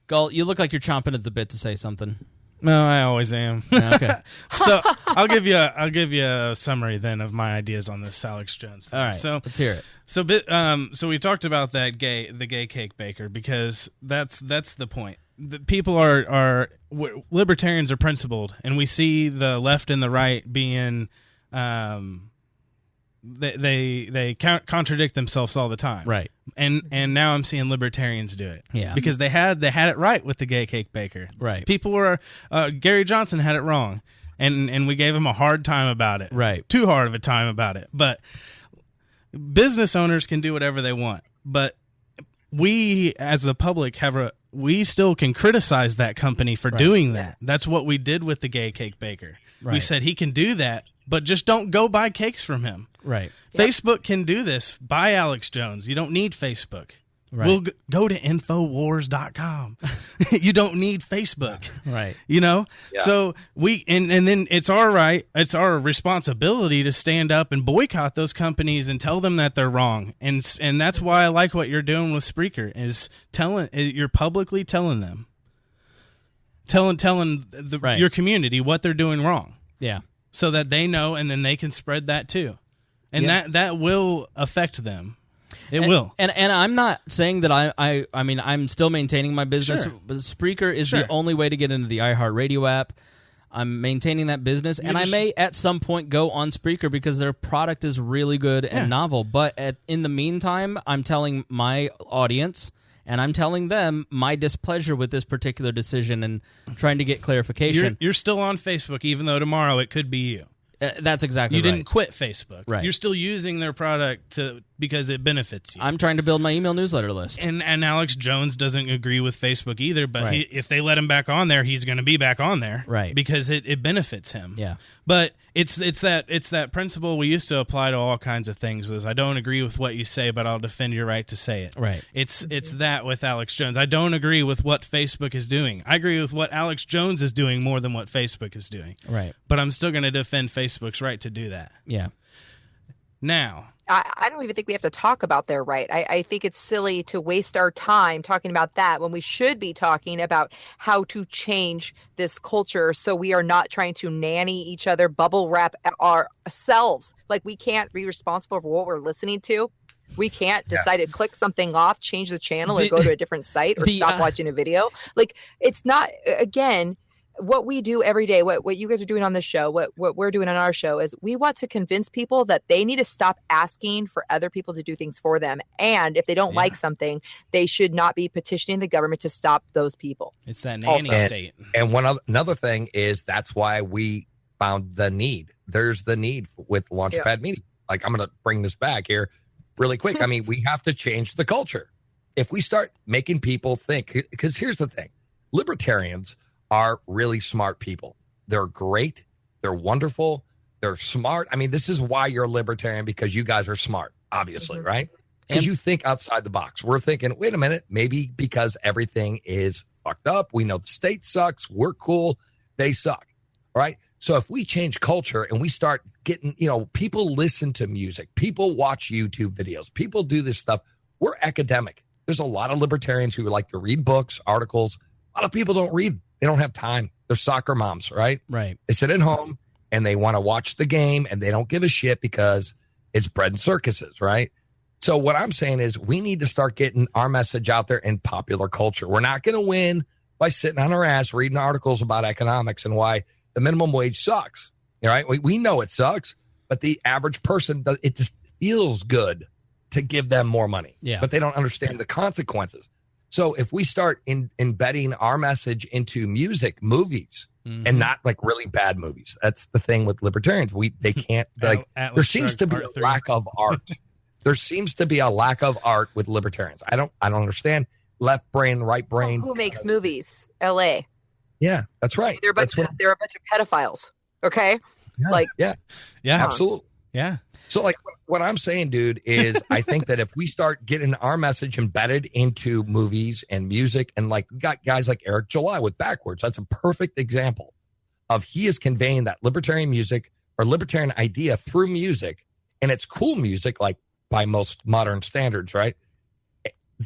Galt, you look like you're chomping at the bit to say something. No, I always am. Okay. So I'll give you a summary then of my ideas on this Alex Jones thing. All right, so let's hear it. So we talked about the gay cake baker, because that's the point. The people are libertarians are principled, and we see the left and the right being they contradict themselves all the time, right? And now I'm seeing libertarians do it, because they had it right with the gay cake baker, right? People were Gary Johnson had it wrong, and we gave him a hard time about it, right? Too hard of a time about it. But business owners can do whatever they want, but we as the public we still can criticize that company for doing that. That's what we did with the gay cake baker. Right. We said he can do that, but just don't go buy cakes from him. Right. Facebook can do this. Buy Alex Jones. You don't need Facebook. Right. We'll go to Infowars.com. You don't need Facebook. Right. Yeah. So and then it's our responsibility to stand up and boycott those companies and tell them that they're wrong. And that's why I like what you're doing with Spreaker, is you're publicly telling them. Telling your community what they're doing wrong. Yeah. So that they know, and then they can spread that too. And that will affect them. It will. And I'm not saying that I mean, I'm still maintaining my business. Sure. But Spreaker is the only way to get into the iHeartRadio app. I'm maintaining that business, and I may at some point go on Spreaker because their product is really good and novel. But in the meantime, I'm telling my audience, and I'm telling them my displeasure with this particular decision and trying to get clarification. You're still on Facebook, even though tomorrow it could be you. That's exactly You right. didn't quit Facebook. Right. You're still using their product because it benefits you. I'm trying to build my email newsletter list. And Alex Jones doesn't agree with Facebook either, but Right. if they let him back on there, he's going to be back on there, Right? Because it benefits him. Yeah. But it's that principle we used to apply to all kinds of things. Was I don't agree with what you say, but I'll defend your right to say it. Right. It's that with Alex Jones. I don't agree with what Facebook is doing. I agree with what Alex Jones is doing more than what Facebook is doing. Right. But I'm still going to defend Facebook's right to do that. Yeah. Now, I don't even think we have to talk about their right. I think it's silly to waste our time talking about that when we should be talking about how to change this culture so we are not trying to nanny each other, bubble wrap ourselves. Like, we can't be responsible for what we're listening to. We can't decide to click something off, change the channel, or go to a different site, or stop watching a video. Like, it's not, again, what we do every day, what you guys are doing on this show, what we're doing on our show is we want to convince people that they need to stop asking for other people to do things for them. And if they don't like something, they should not be petitioning the government to stop those people. it's that nanny state. And another thing is that's why we found the need. There's the need with Launchpad Media. Like, I'm going to bring this back here really quick. I mean, we have to change the culture. If we start making people think, because here's the thing, libertarians are really smart people. They're great. They're wonderful. They're smart. I mean, this is why you're a libertarian, because you guys are smart, obviously, right? Because you think outside the box. We're thinking, wait a minute, maybe because everything is fucked up. We know the state sucks. We're cool. They suck, right? So if we change culture and we start getting, people listen to music, people watch YouTube videos, people do this stuff, we're academic. There's a lot of libertarians who like to read books, articles. A lot of people don't read. They don't have time. They're soccer moms, right? Right. They sit at home and they want to watch the game and they don't give a shit because it's bread and circuses, right? So what I'm saying is we need to start getting our message out there in popular culture. We're not going to win by sitting on our ass reading articles about economics and why the minimum wage sucks, right? We know it sucks, but the average person, it just feels good to give them more money. Yeah. But they don't understand the consequences. So if we start embedding our message into music, movies, and not like really bad movies, that's the thing with libertarians. They can't, like, there seems to be a lack of art. There seems to be a lack of art with libertarians. I don't understand. Left brain, right brain. Who makes movies? L.A. Yeah, that's right. They're a bunch of pedophiles. Okay. Yeah, absolutely. Yeah. So, like, what I'm saying, dude, is I think that if we start getting our message embedded into movies and music, and like, we got guys like Eric July with Backwards. That's a perfect example of he is conveying that libertarian music or libertarian idea through music, and it's cool music, like by most modern standards, right?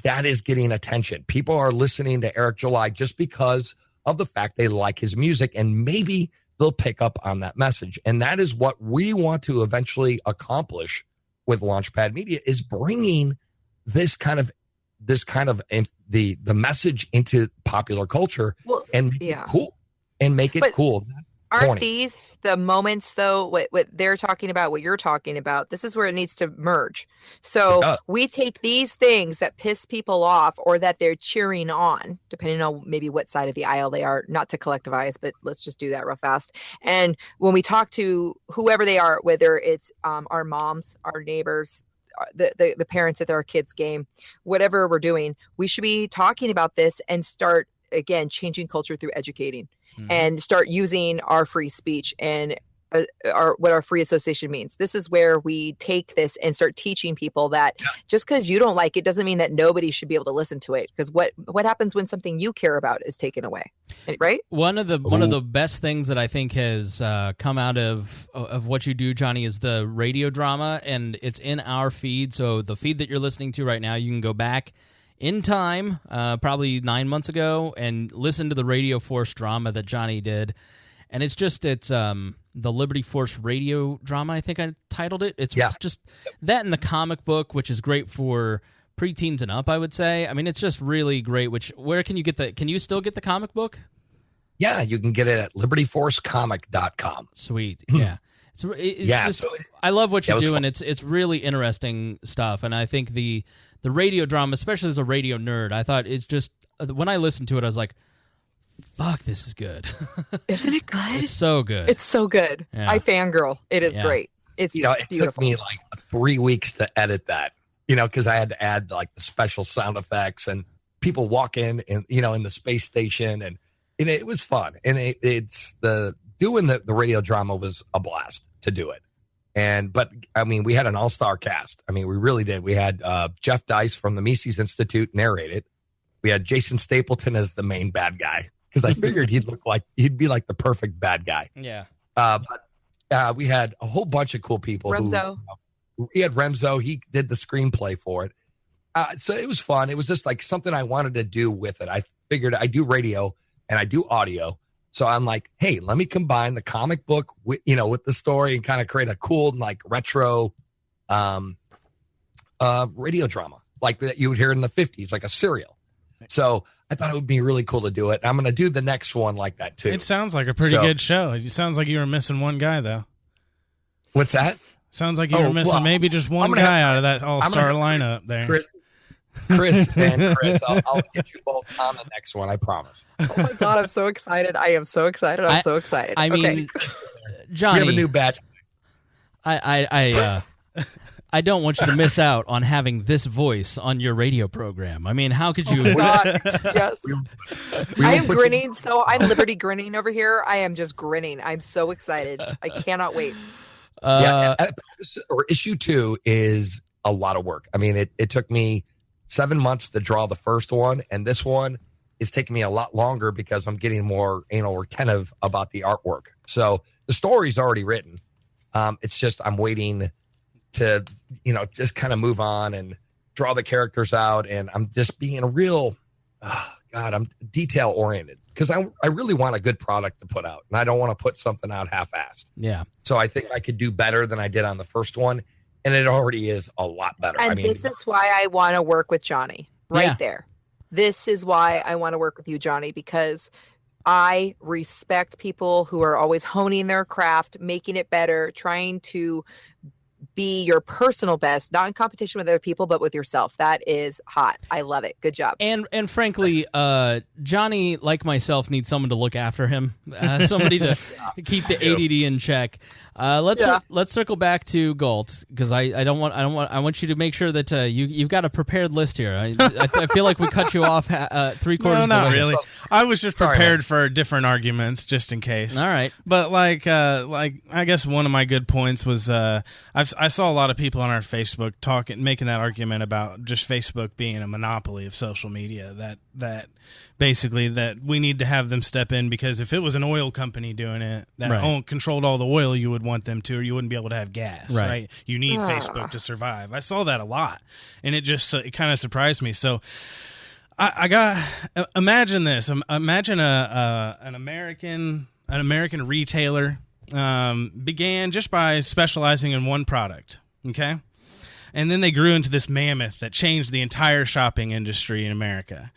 That is getting attention. People are listening to Eric July just because of the fact they like his music, and maybe they'll pick up on that message. And that is what we want to eventually accomplish with Launchpad Media, is bringing this kind of the message into popular culture and make it cool and make it cool. Aren't these the moments, though, what they're talking about, what you're talking about? This is where it needs to merge. So we take these things that piss people off or that they're cheering on, depending on maybe what side of the aisle they are, not to collectivize, but let's just do that real fast. And when we talk to whoever they are, whether it's our moms, our neighbors, the parents at their kids' game, whatever we're doing, we should be talking about this and start, again, changing culture through educating. And start using our free speech and what our free association means. This is where we take this and start teaching people that just because you don't like it doesn't mean that nobody should be able to listen to it. Because what happens when something you care about is taken away, right? One of the best things that I think has come out of what you do, Johnny, is the radio drama, and it's in our feed. So the feed that you're listening to right now, you can go back in time, probably 9 months ago, and listen to the Radio Force drama that Johnny did. And it's the Liberty Force radio drama, I think I titled it. It's just that in the comic book, which is great for preteens and up, I would say. I mean, it's just really great. Where can you get can you still get the comic book? Yeah, you can get it at libertyforcecomic.com. Sweet. Yeah. I love what you do, and it's really interesting stuff. And I think the radio drama, especially as a radio nerd, I thought it's just, when I listened to it, I was like, fuck, this is good. Isn't it good? It's so good. It's so good. Yeah. I fangirl. It is great. It's it beautiful. took me like 3 weeks to edit that. because I had to add like the special sound effects and people walk in and, in the space station and it was fun. And doing the radio drama was a blast to do it. But I mean, we had an all-star cast. I mean, we really did. We had Jeff Dice from the Mises Institute narrate it. We had Jason Stapleton as the main bad guy because I figured he'd be like the perfect bad guy. Yeah. But we had a whole bunch of cool people. Remzo. We had Remzo. He did the screenplay for it. So it was fun. It was just like something I wanted to do with it. I figured I do radio and I do audio. So I'm like, hey, let me combine the comic book with the story and kind of create a cool, like retro radio drama like that you would hear in the 50s, like a serial. So I thought it would be really cool to do it. I'm going to do the next one like that too. It sounds like a pretty good show. It sounds like you were missing one guy though. What's that? Sounds like you were missing maybe just one guy out of that all-star lineup there. Chris, I'll get you both on the next one. I promise. Oh my God, I'm so excited. I am so excited. I'm so excited. I mean, Johnny, we have a new badge. I don't want you to miss out on having this voice on your radio program. I mean, how could you? Oh God, yes. I am grinning. So I'm Liberty grinning over here. I am just grinning. I'm so excited. I cannot wait. Issue 2 is a lot of work. I mean, it took me 7 months to draw the first one, and this one is taking me a lot longer because I'm getting more retentive about the artwork. So the story's already written. It's just I'm waiting to just kind of move on and draw the characters out, and I'm just being I'm detail oriented because I really want a good product to put out, and I don't want to put something out half-assed. Yeah. So I think I could do better than I did on the first one, and it already is a lot better. And this is why I want to work with Johnny there. This is why I want to work with you, Johnny, because I respect people who are always honing their craft, making it better, trying to be your personal best, not in competition with other people, but with yourself. That is hot. I love it. Good job. And frankly, Johnny, like myself, needs someone to look after him, somebody to keep the ADD in check. Let's circle back to Galt because I want you to make sure that you've got a prepared list here. I feel like we cut you off 3/4. No, not really. I was just prepared for different arguments just in case. All right, but like I guess one of my good points was I saw a lot of people on our Facebook making that argument about just Facebook being a monopoly of social media. That basically that we need to have them step in because if it was an oil company doing it that controlled all the oil, you would want them to, or you wouldn't be able to have gas. Right? You need Facebook to survive. I saw that a lot, and it kind of surprised me. So imagine this. Imagine an American retailer began just by specializing in one product, okay? And then they grew into this mammoth that changed the entire shopping industry in America.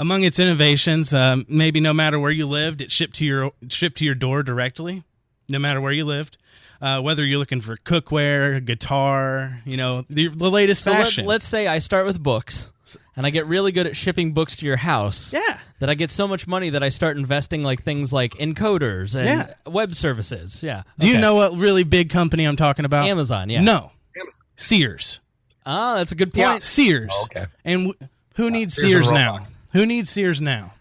Among its innovations, maybe no matter where you lived, it shipped to your door directly, no matter where you lived. Whether you're looking for cookware, guitar, the latest fashion. Let's say I start with books, and I get really good at shipping books to your house. Yeah. That I get so much money that I start investing like things like encoders and web services. Yeah. Do you know what really big company I'm talking about? Amazon, yeah. No. Sears. Oh, that's a good point. Yeah. Sears. Oh, okay. And who needs Sears now? Who needs Sears now?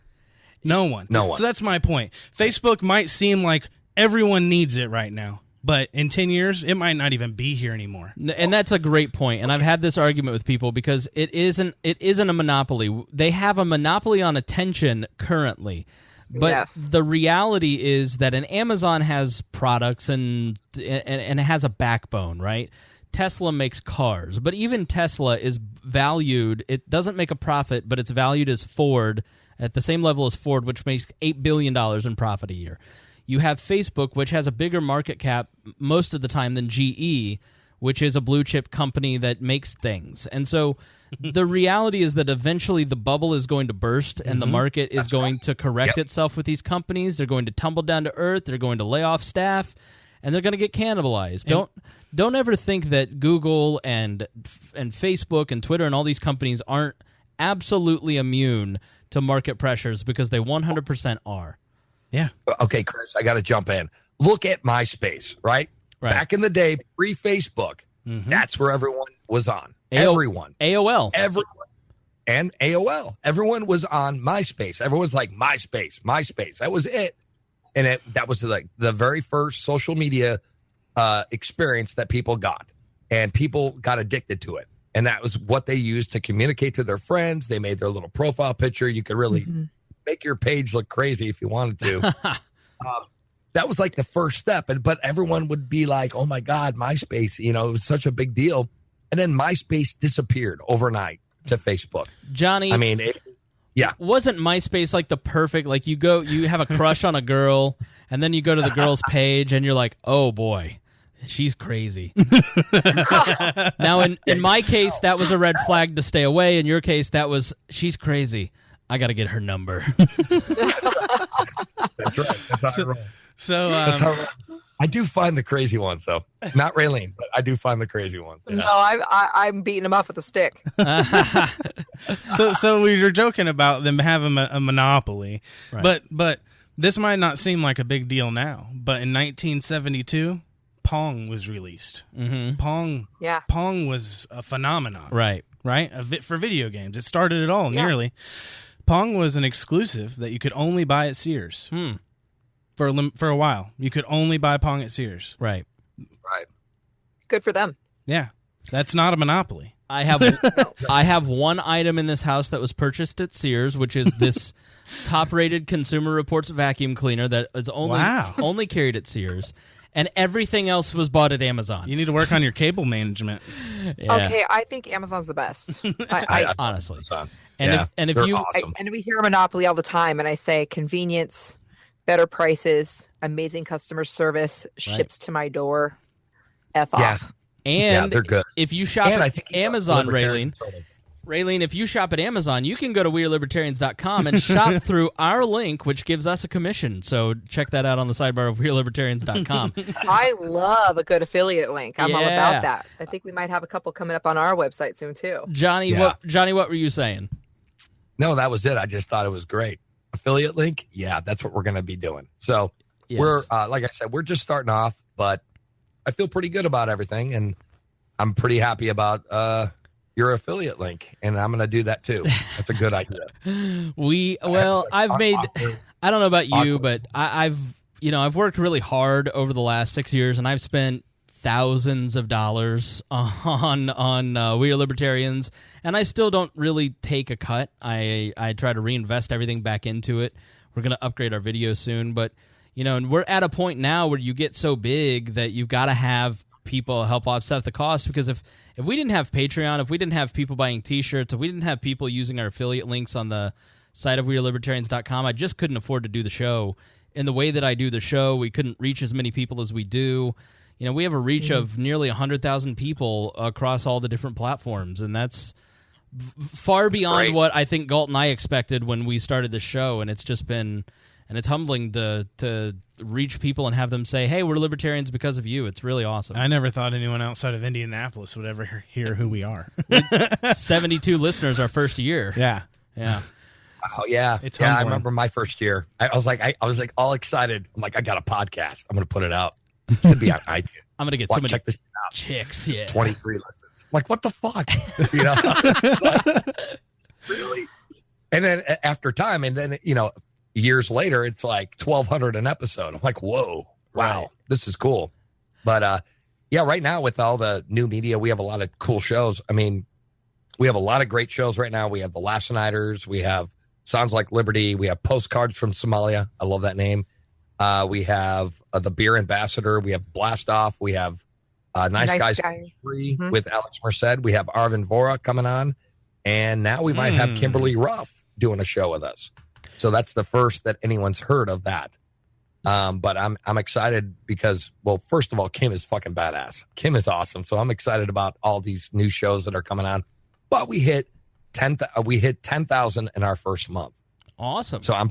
No one. No one. So that's my point. Facebook might seem like everyone needs it right now. But in 10 years, it might not even be here anymore. And that's a great point. And I've had this argument with people because it isn't a monopoly. They have a monopoly on attention currently. But the reality is that an Amazon has products and it has a backbone, right? Tesla makes cars. But even Tesla is valued, it doesn't make a profit, but it's valued as Ford at the same level as Ford, which makes $8 billion in profit a year. You have Facebook, which has a bigger market cap most of the time than GE, which is a blue chip company that makes things. And so the reality is that eventually the bubble is going to burst and the market is going to correct itself with these companies. They're going to tumble down to earth. They're going to lay off staff, and they're going to get cannibalized. Don't ever think that Google and Facebook and Twitter and all these companies aren't absolutely immune to market pressures, because they 100% are. Yeah. Okay, Chris, I got to jump in. Look at MySpace, right? Back in the day, pre-Facebook, that's where everyone was on. Everyone. AOL. Everyone. And AOL. Everyone was on MySpace. Everyone's like, MySpace. That was it. And that was like the very first social media experience that people got. And people got addicted to it. And that was what they used to communicate to their friends. They made their little profile picture. You could really make your page look crazy if you wanted to. That was like the first step. But everyone would be like, oh my God, MySpace, it was such a big deal. And then MySpace disappeared overnight to Facebook. Johnny, I mean, wasn't MySpace like the perfect, like you have a crush on a girl and then you go to the girl's page and you're like, oh boy, she's crazy. Now in my case, that was a red flag to stay away. In your case, that was, she's crazy. I got to get her number. That's right. That's how I roll. So that's how I do find the crazy ones, though. Not Raylene, but I do find the crazy ones. Yeah. No, I'm beating them up with a stick. So we were joking about them having a monopoly, right. but this might not seem like a big deal now. But in 1972, Pong was released. Mm-hmm. Pong was a phenomenon, right? For video games, it started it all nearly. Pong was an exclusive that you could only buy at Sears. For a while, you could only buy Pong at Sears. Right. Good for them. Yeah, that's not a monopoly. I have one item in this house that was purchased at Sears, which is this top-rated Consumer Reports vacuum cleaner that is only carried at Sears, and everything else was bought at Amazon. You need to work on your cable management. Yeah. Okay, I think Amazon's the best. I honestly. And if you awesome. And we hear Monopoly all the time, and I say convenience, better prices, amazing customer service, ships to my door. F off. And they're good. If you shop at Amazon, Raylene, if you shop at Amazon, you can go to WeAreLibertarians.com and shop through our link, which gives us a commission. So check that out on the sidebar of WeAreLibertarians.com. I love a good affiliate link. I'm all about that. I think we might have a couple coming up on our website soon, too. Johnny, what were you saying? No, that was it. I just thought it was great. Affiliate link, that's what we're going to be doing. So we're, like I said, we're just starting off, but I feel pretty good about everything, and I'm pretty happy about your affiliate link, and I'm going to do that too. That's a good idea. I don't know about you, but I've worked really hard over the last 6 years, and I've spent thousands of dollars on We Are Libertarians, and I still don't really take a cut. I try to reinvest everything back into it. We're going to upgrade our video soon, but and we're at a point now where you get so big that you've got to have people help offset the cost, because if we didn't have Patreon, if we didn't have people buying t-shirts, if we didn't have people using our affiliate links on the site of WeAreLibertarians.com, I just couldn't afford to do the show in the way that I do the show. We couldn't reach as many people as we do. We have a reach of nearly 100,000 people across all the different platforms, and that's far beyond what I think Galt and I expected when we started the show, and it's just been... And it's humbling to reach people and have them say, hey, we're libertarians because of you. It's really awesome. I never thought anyone outside of Indianapolis would ever hear who we are. 72 listeners our first year. Yeah. Oh, yeah. It's I remember my first year. I was like all excited. I'm like, I got a podcast. I'm going to put it out. It's going to be on iTunes. I'm going to get so many check this out. chicks. Yeah. 23 listens. I'm like, what the fuck? Really? And then after time, and then, years later, it's like 1,200 an episode. I'm like, whoa, wow, this is cool. But right now with all the new media, we have a lot of cool shows. I mean, we have a lot of great shows right now. We have the Lasseniders. We have Sounds Like Liberty. We have Postcards from Somalia. I love that name. We have the Beer Ambassador. We have Blast Off. We have Nice Guys Free with Alex Merced. We have Arvin Vora coming on. And now we might have Kimberly Ruff doing a show with us. So that's the first that anyone's heard of that. But I'm excited because, well, first of all, Kim is fucking badass. Kim is awesome. So I'm excited about all these new shows that are coming on. But we hit 10,000 in our first month. Awesome. So I'm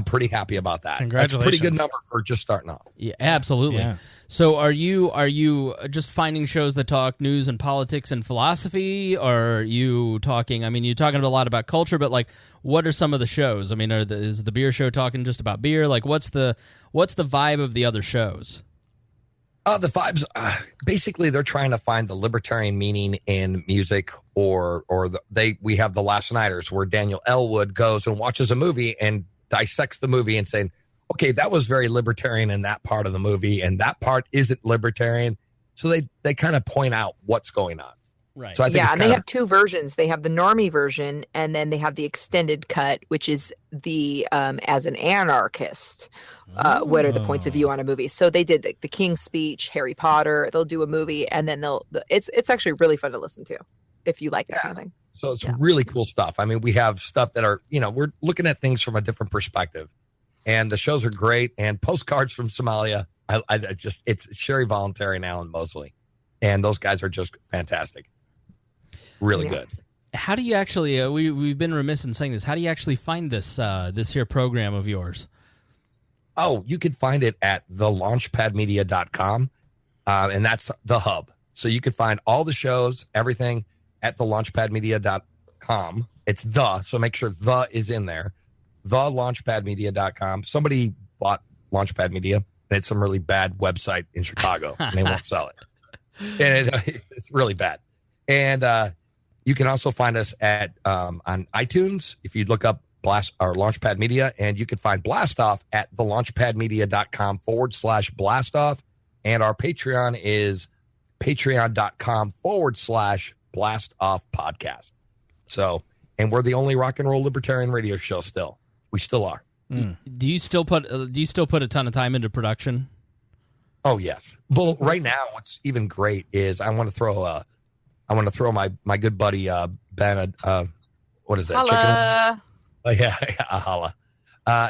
pretty happy about that. Congratulations. That's a pretty good number for just starting off. Yeah, absolutely. Yeah. So are you just finding shows that talk news and politics and philosophy, or are you talking, you're talking a lot about culture, but like, what are some of the shows? Is the beer show talking just about beer? Like, what's the vibe of the other shows? The vibes, basically, they're trying to find the libertarian meaning in music, we have the Last Nighters, where Daniel Elwood goes and watches a movie and dissects the movie and saying, okay, that was very libertarian in that part of the movie, and that part isn't libertarian. So they kind of point out what's going on. Right. So I think and they have two versions. They have the normie version, and then they have the extended cut, which is the as an anarchist. What are the points of view on a movie? So they did the King's Speech, Harry Potter. They'll do a movie, and then it's actually really fun to listen to if you like that kind of thing. So it's really cool stuff. I mean, we have stuff that are, we're looking at things from a different perspective, and the shows are great. And Postcards from Somalia, it's Sherry Voluntary and Alan Mosley, and those guys are just fantastic. Really good. How do you actually? We've been remiss in saying this. How do you actually find this here program of yours? Oh, you can find it at thelaunchpadmedia.com, and that's the hub. So you can find all the shows, everything at thelaunchpadmedia.com. It's so make sure the is in there. Thelaunchpadmedia.com. Somebody bought Launchpad Media, and it's some really bad website in Chicago, and they won't sell it. And it's really bad. And you can also find us at on iTunes if you look up Blast or Launchpad Media, and you can find Blast Off at thelaunchpadmedia.com/Blast Off. And our Patreon is patreon.com/Blast Off Podcast. So, and we're the only rock and roll libertarian radio show still. We still are. Do you still put a ton of time into production? Oh, yes. Well, right now, what's even great is I want to throw my good buddy Ben. What is that? Holla. Chicken? Oh, yeah, holla.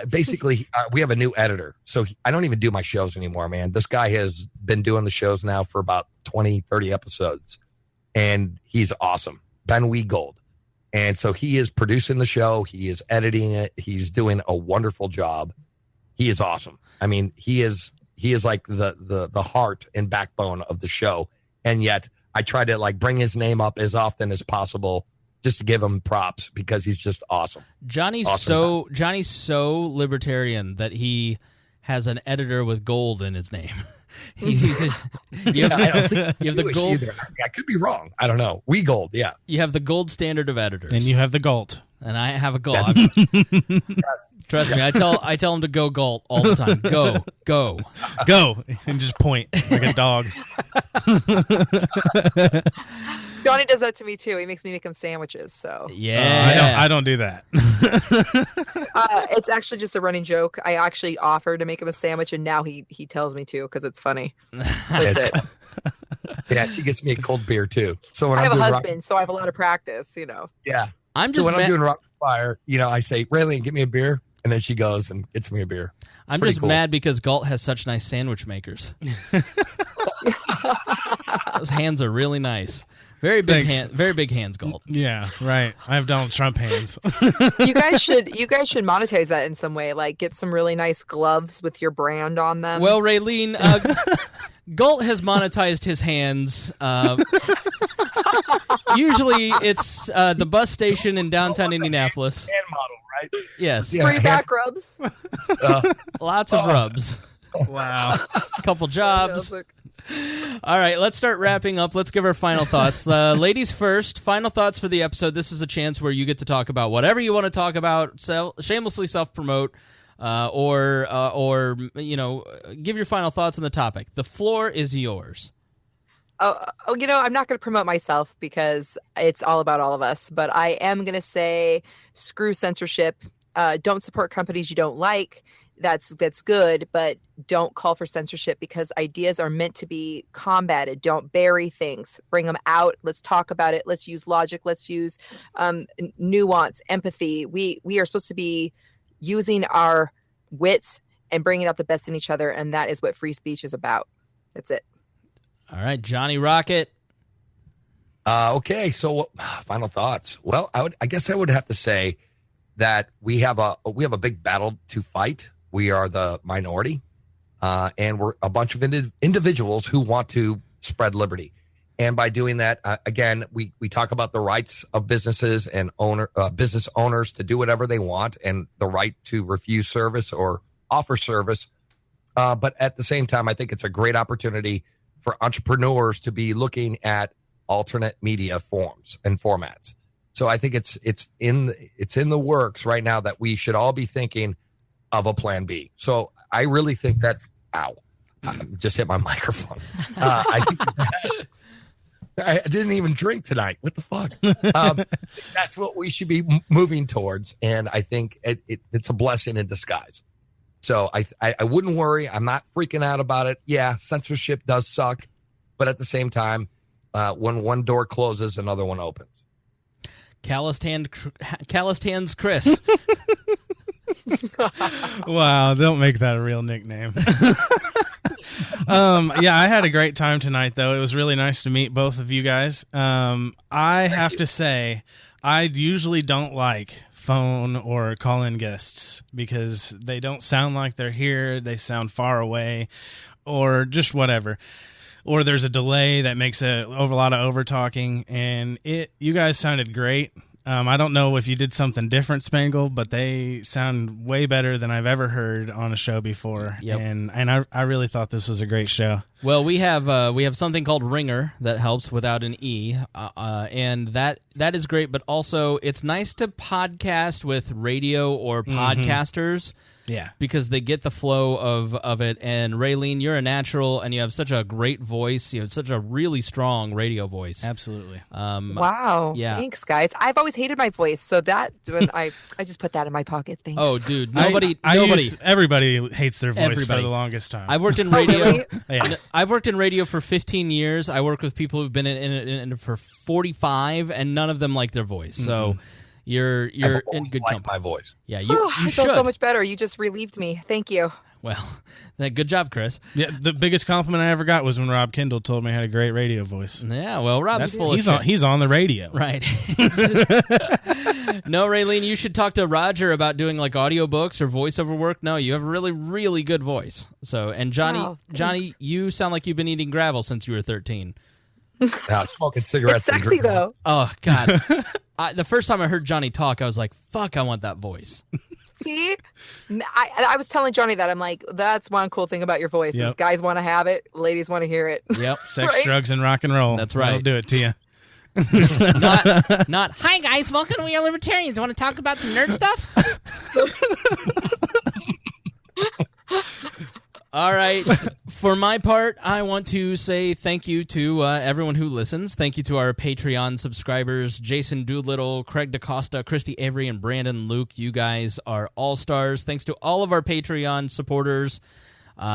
Basically, we have a new editor, so I don't even do my shows anymore, man. This guy has been doing the shows now for about 20, 30 episodes, and he's awesome. Ben Weegold. And so he is producing the show. He is editing it. He's doing a wonderful job. He is awesome. I mean, he is like the heart and backbone of the show, and yet I try to like bring his name up as often as possible just to give him props because he's just awesome. Johnny's so libertarian that he has an editor with gold in his name. You have the gold. Either. I could be wrong. I don't know. We gold, yeah. You have the gold standard of editors, And you have the Galt. and I have a gold. Trust me, I tell him to go Galt all the time. Go. Go. And just point like a dog. Johnny does that to me too. He makes me make him sandwiches. So yeah, I don't do that. it's actually just a running joke. I actually offered to make him a sandwich, and now he tells me to because it's funny. That's it. Yeah, she gets me a cold beer too. So when I I'm have a doing husband, so I have a lot of practice. Yeah. I'm So when I'm doing Rock Fire, I say, Raylene, get me a beer. And then she goes and gets me a beer. I'm just mad because Galt has such nice sandwich makers. Those hands are really nice. Very big hands, Galt. Yeah, right. I have Donald Trump hands. You guys should monetize that in some way. Like get some really nice gloves with your brand on them. Well, Raylene, Galt has monetized his hands. Usually it's the bus station in downtown Indianapolis. Hand model, right? Yes. Free back rubs. Lots of rubs. Wow. Couple jobs. All right, let's start wrapping up. Let's give our final thoughts. Ladies first, final thoughts for the episode. This is a chance where you get to talk about whatever you want to talk about, shamelessly self-promote, or give your final thoughts on the topic. The floor is yours. I'm not going to promote myself because it's all about all of us, but I am going to say screw censorship. Don't support companies you don't like. That's good, but don't call for censorship because ideas are meant to be combated. Don't bury things. Bring them out. Let's talk about it. Let's use logic. Let's use nuance, empathy. We are supposed to be using our wits and bringing out the best in each other, and that is what free speech is about. That's it. All right, Johnny Rocket. Okay, so final thoughts. Well, I guess I would have to say that we have a big battle to fight. We are the minority, and we're a bunch of individuals who want to spread liberty. And by doing that, again, we talk about the rights of businesses and business owners to do whatever they want and the right to refuse service or offer service. But at the same time, I think it's a great opportunity for entrepreneurs to be looking at alternate media forms and formats. So I think it's in the works right now that we should all be thinking of a plan B. So I really think that's just hit my microphone. I think I didn't even drink tonight. What the fuck? That's what we should be moving towards, and I think it's a blessing in disguise. So I wouldn't worry. I'm not freaking out about it. Yeah, censorship does suck, but at the same time, when one door closes, another one opens. Calloused hands, Chris. Wow, don't make that a real nickname. Yeah, I had a great time tonight, though. It was really nice to meet both of you guys. I have to say, I usually don't like phone or call-in guests because they don't sound like they're here. They sound far away or just whatever. Or there's a delay that makes a lot of over-talking, and you guys sounded great. I don't know if you did something different, Spangle, but they sound way better than I've ever heard on a show before. Yep. And I really thought this was a great show. Well, we have something called Ringer that helps without an E, and that is great. But also, it's nice to podcast with radio or podcasters. Yeah, because they get the flow of it. And Raylene, you're a natural, and you have such a great voice. You have such a really strong radio voice. Absolutely. Wow. Yeah. Thanks, guys. I've always hated my voice, so that when I just put that in my pocket. Thanks. Oh, dude, everybody hates their voice for the longest time. I've worked in radio. Really? Yeah. I've worked in radio for 15 years. I work with people who've been in it for 45, and none of them like their voice. So. You're in good company. My voice. Yeah, you I should. feel so much better. You just relieved me. Thank you. Well, good job, Chris. Yeah, the biggest compliment I ever got was when Rob Kendall told me I had a great radio voice. Yeah, well, Rob's full of shit. He's on the radio. Right. No, Raylene, you should talk to Roger about doing like audiobooks or voiceover work. No, you have a really, really good voice. So, and Johnny, you sound like you've been eating gravel since you were 13. Now smoking cigarettes. It's sexy though. Oh God. The first time I heard Johnny talk, I was like, fuck, I want that voice. See? I was telling Johnny that. I'm like, that's one cool thing about your voice is guys want to have it, ladies want to hear it. Yep. Sex, Right? drugs, and rock and roll. That's right. That'll do it to you. Not, hi guys, welcome to We Are Libertarians. Want to talk about some nerd stuff? All right. For my part, I want to say thank you to everyone who listens. Thank you to our Patreon subscribers, Jason Doolittle, Craig DaCosta, Christy Avery, and Brandon Luke. You guys are all-stars. Thanks to all of our Patreon supporters.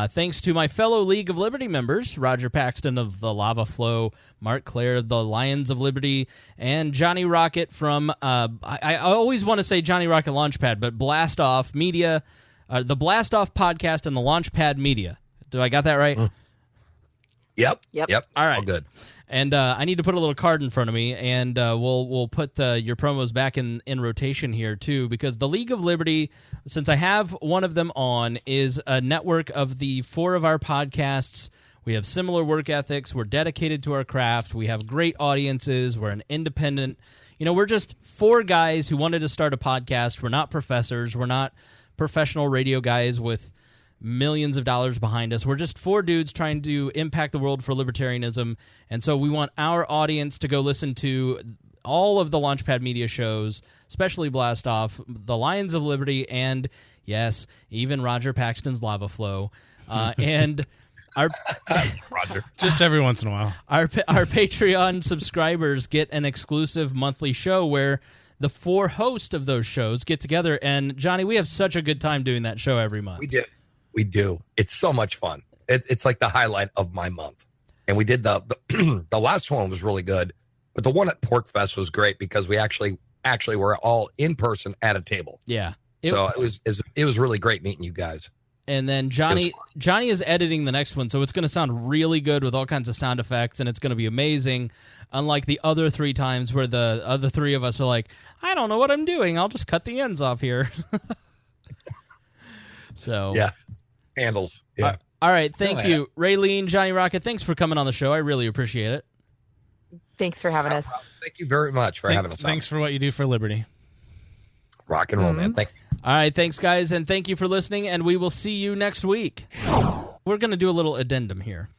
Thanks to my fellow League of Liberty members, Roger Paxton of the Lava Flow, Mark Clare of the Lions of Liberty, and Johnny Rocket from, I always want to say Johnny Rocket Launchpad, but Blast Off Media, the Blast Off Podcast and the Launchpad Media. Do I got that right? Yep. All right. All good. And I need to put a little card in front of me, and we'll put your promos back in rotation here, too, because the League of Liberty, since I have one of them on, is a network of the 4 of our podcasts. We have similar work ethics. We're dedicated to our craft. We have great audiences. We're an independent... we're just 4 guys who wanted to start a podcast. We're not professors. We're not professional radio guys with millions of dollars behind us. We're just 4 dudes trying to impact the world for libertarianism, and so we want our audience to go listen to all of the Launchpad Media shows, especially Blast Off, the Lions of Liberty, and, yes, even Roger Paxton's Lava Flow. And our Roger. Just every once in a while. Our Patreon subscribers get an exclusive monthly show where the 4 hosts of those shows get together, and, Johnny, we have such a good time doing that show every month. We do. It's so much fun. It's like the highlight of my month. And we did the the last one was really good, but the one at Pork Fest was great because we actually were all in person at a table. Yeah. It was really great meeting you guys. And then Johnny is editing the next one, so it's going to sound really good with all kinds of sound effects, and it's going to be amazing. Unlike the other 3 times where the other 3 of us are like, I don't know what I'm doing. I'll just cut the ends off here. So yeah, handles. Yeah. All right. Thank you, Raylene, Johnny Rocket. Thanks for coming on the show. I really appreciate it. Thanks for having us. Thank you very much for having us. Thanks for what you do for liberty. Rock and roll, man. Thank you. All right, thanks, guys, and thank you for listening, and we will see you next week. We're going to do a little addendum here.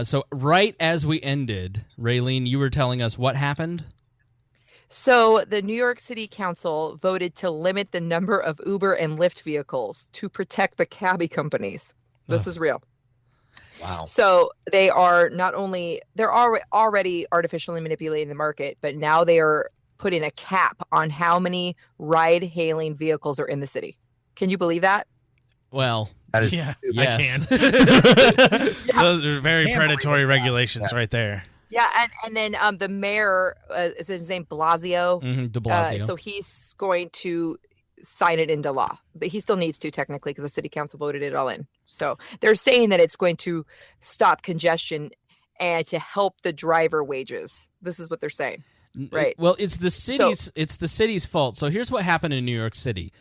So right as we ended, Raylene, you were telling us what happened? So the New York City Council voted to limit the number of Uber and Lyft vehicles to protect the cabbie companies. This is real. Wow. So they are they're already artificially manipulating the market, but now they are putting a cap on how many ride-hailing vehicles are in the city. Can you believe that? Well, I yes. can. Those are very predatory regulations right there. Yeah, and then the mayor, is his name Blasio? Mm-hmm, de Blasio. So he's going to sign it into law. But he still needs to technically because the city council voted it all in. So they're saying that it's going to stop congestion and to help the driver wages. This is what they're saying. Right. Well, it's the city's fault. So here's what happened in New York City.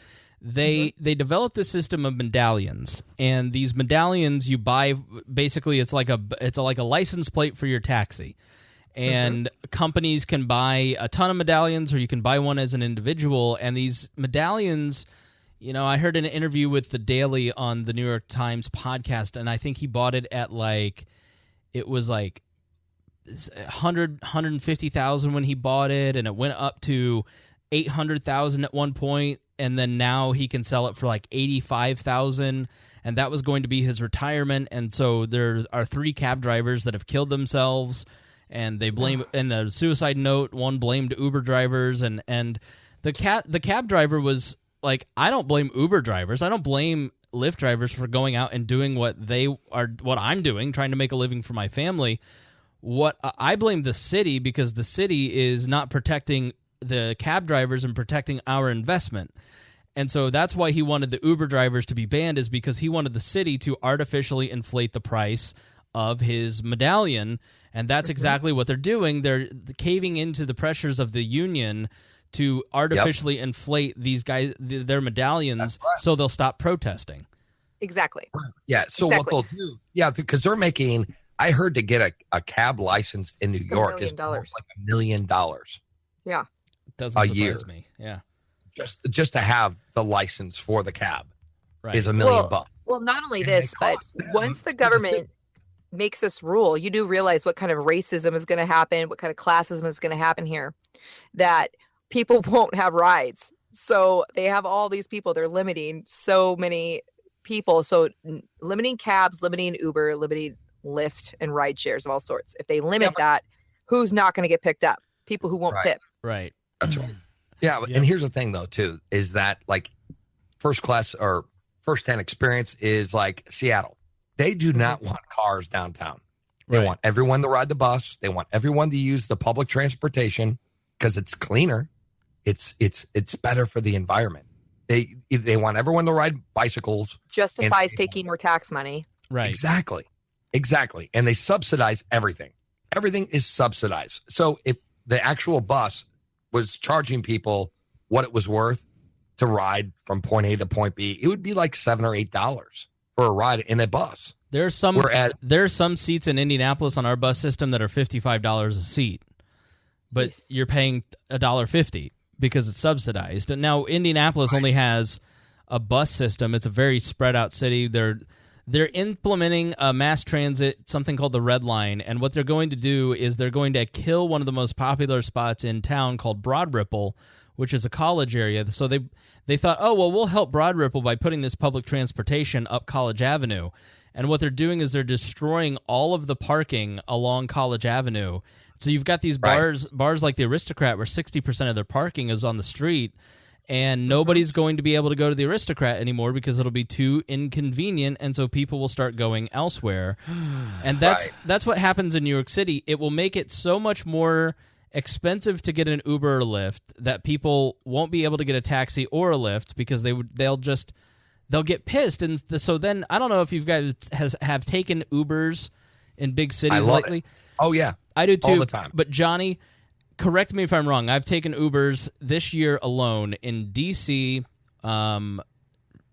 They developed the system of medallions, and these medallions you buy. Basically, it's like a license plate for your taxi, and companies can buy a ton of medallions, or you can buy one as an individual. And these medallions, I heard an interview with the Daily on the New York Times podcast, and I think he bought it at it was 150,000 when he bought it, and it went up to 800,000 at one point, and then now he can sell it for 85,000, and that was going to be his retirement. And so there are 3 cab drivers that have killed themselves, and they blame in the suicide note. One blamed Uber drivers, and the cab driver was like, I don't blame Uber drivers, I don't blame Lyft drivers for going out and doing what I'm doing, trying to make a living for my family. What I blame the city, because the city is not protecting the cab drivers and protecting our investment. And so that's why he wanted the Uber drivers to be banned, is because he wanted the city to artificially inflate the price of his medallion. And that's exactly what they're doing. They're caving into the pressures of the union to artificially inflate these guys, their medallions, so they'll stop protesting. Exactly. Yeah. So what they'll do, because they're making, I heard to get a cab license in New York is like $1 million. Yeah. Doesn't a surprise year. me. Yeah. Just to have the license for the cab is $1 million bucks. Well, not only this, but once the government makes this rule, you do realize what kind of racism is going to happen, what kind of classism is going to happen here, that people won't have rides. So they have all these people. They're limiting so many people. So limiting cabs, limiting Uber, limiting Lyft and ride shares of all sorts. If they limit that, who's not going to get picked up? People who won't tip. Right. That's right. Yeah. And here's the thing, though, too, is that first class or first-hand experience is like Seattle. They do not want cars downtown. They want everyone to ride the bus. They want everyone to use the public transportation because it's cleaner. It's better for the environment. They want everyone to ride bicycles. Justifies taking more tax money. Right. Exactly. And they subsidize everything. Everything is subsidized. So if the actual bus was charging people what it was worth to ride from point A to point B, it would be like $7 or $8 for a ride in a bus. There are some seats in Indianapolis on our bus system that are $55 a seat, but you're paying $1.50 because it's subsidized. And now Indianapolis only has a bus system. It's a very spread out city. They're implementing a mass transit, something called the Red Line, and what they're going to do is they're going to kill one of the most popular spots in town called Broad Ripple, which is a college area. So they thought, we'll help Broad Ripple by putting this public transportation up College Avenue. And what they're doing is they're destroying all of the parking along College Avenue. So you've got these bars like the Aristocrat, where 60% of their parking is on the street, and nobody's going to be able to go to the Aristocrat anymore because it'll be too inconvenient, and so people will start going elsewhere. And that's what happens in New York City. It will make it so much more expensive to get an Uber or Lyft that people won't be able to get a taxi or a Lyft because they'll get pissed. And so then, I don't know if you guys have taken Ubers in big cities lately. Oh, yeah. I do too. All the time. But Johnny, correct me if I'm wrong. I've taken Ubers this year alone in D.C.,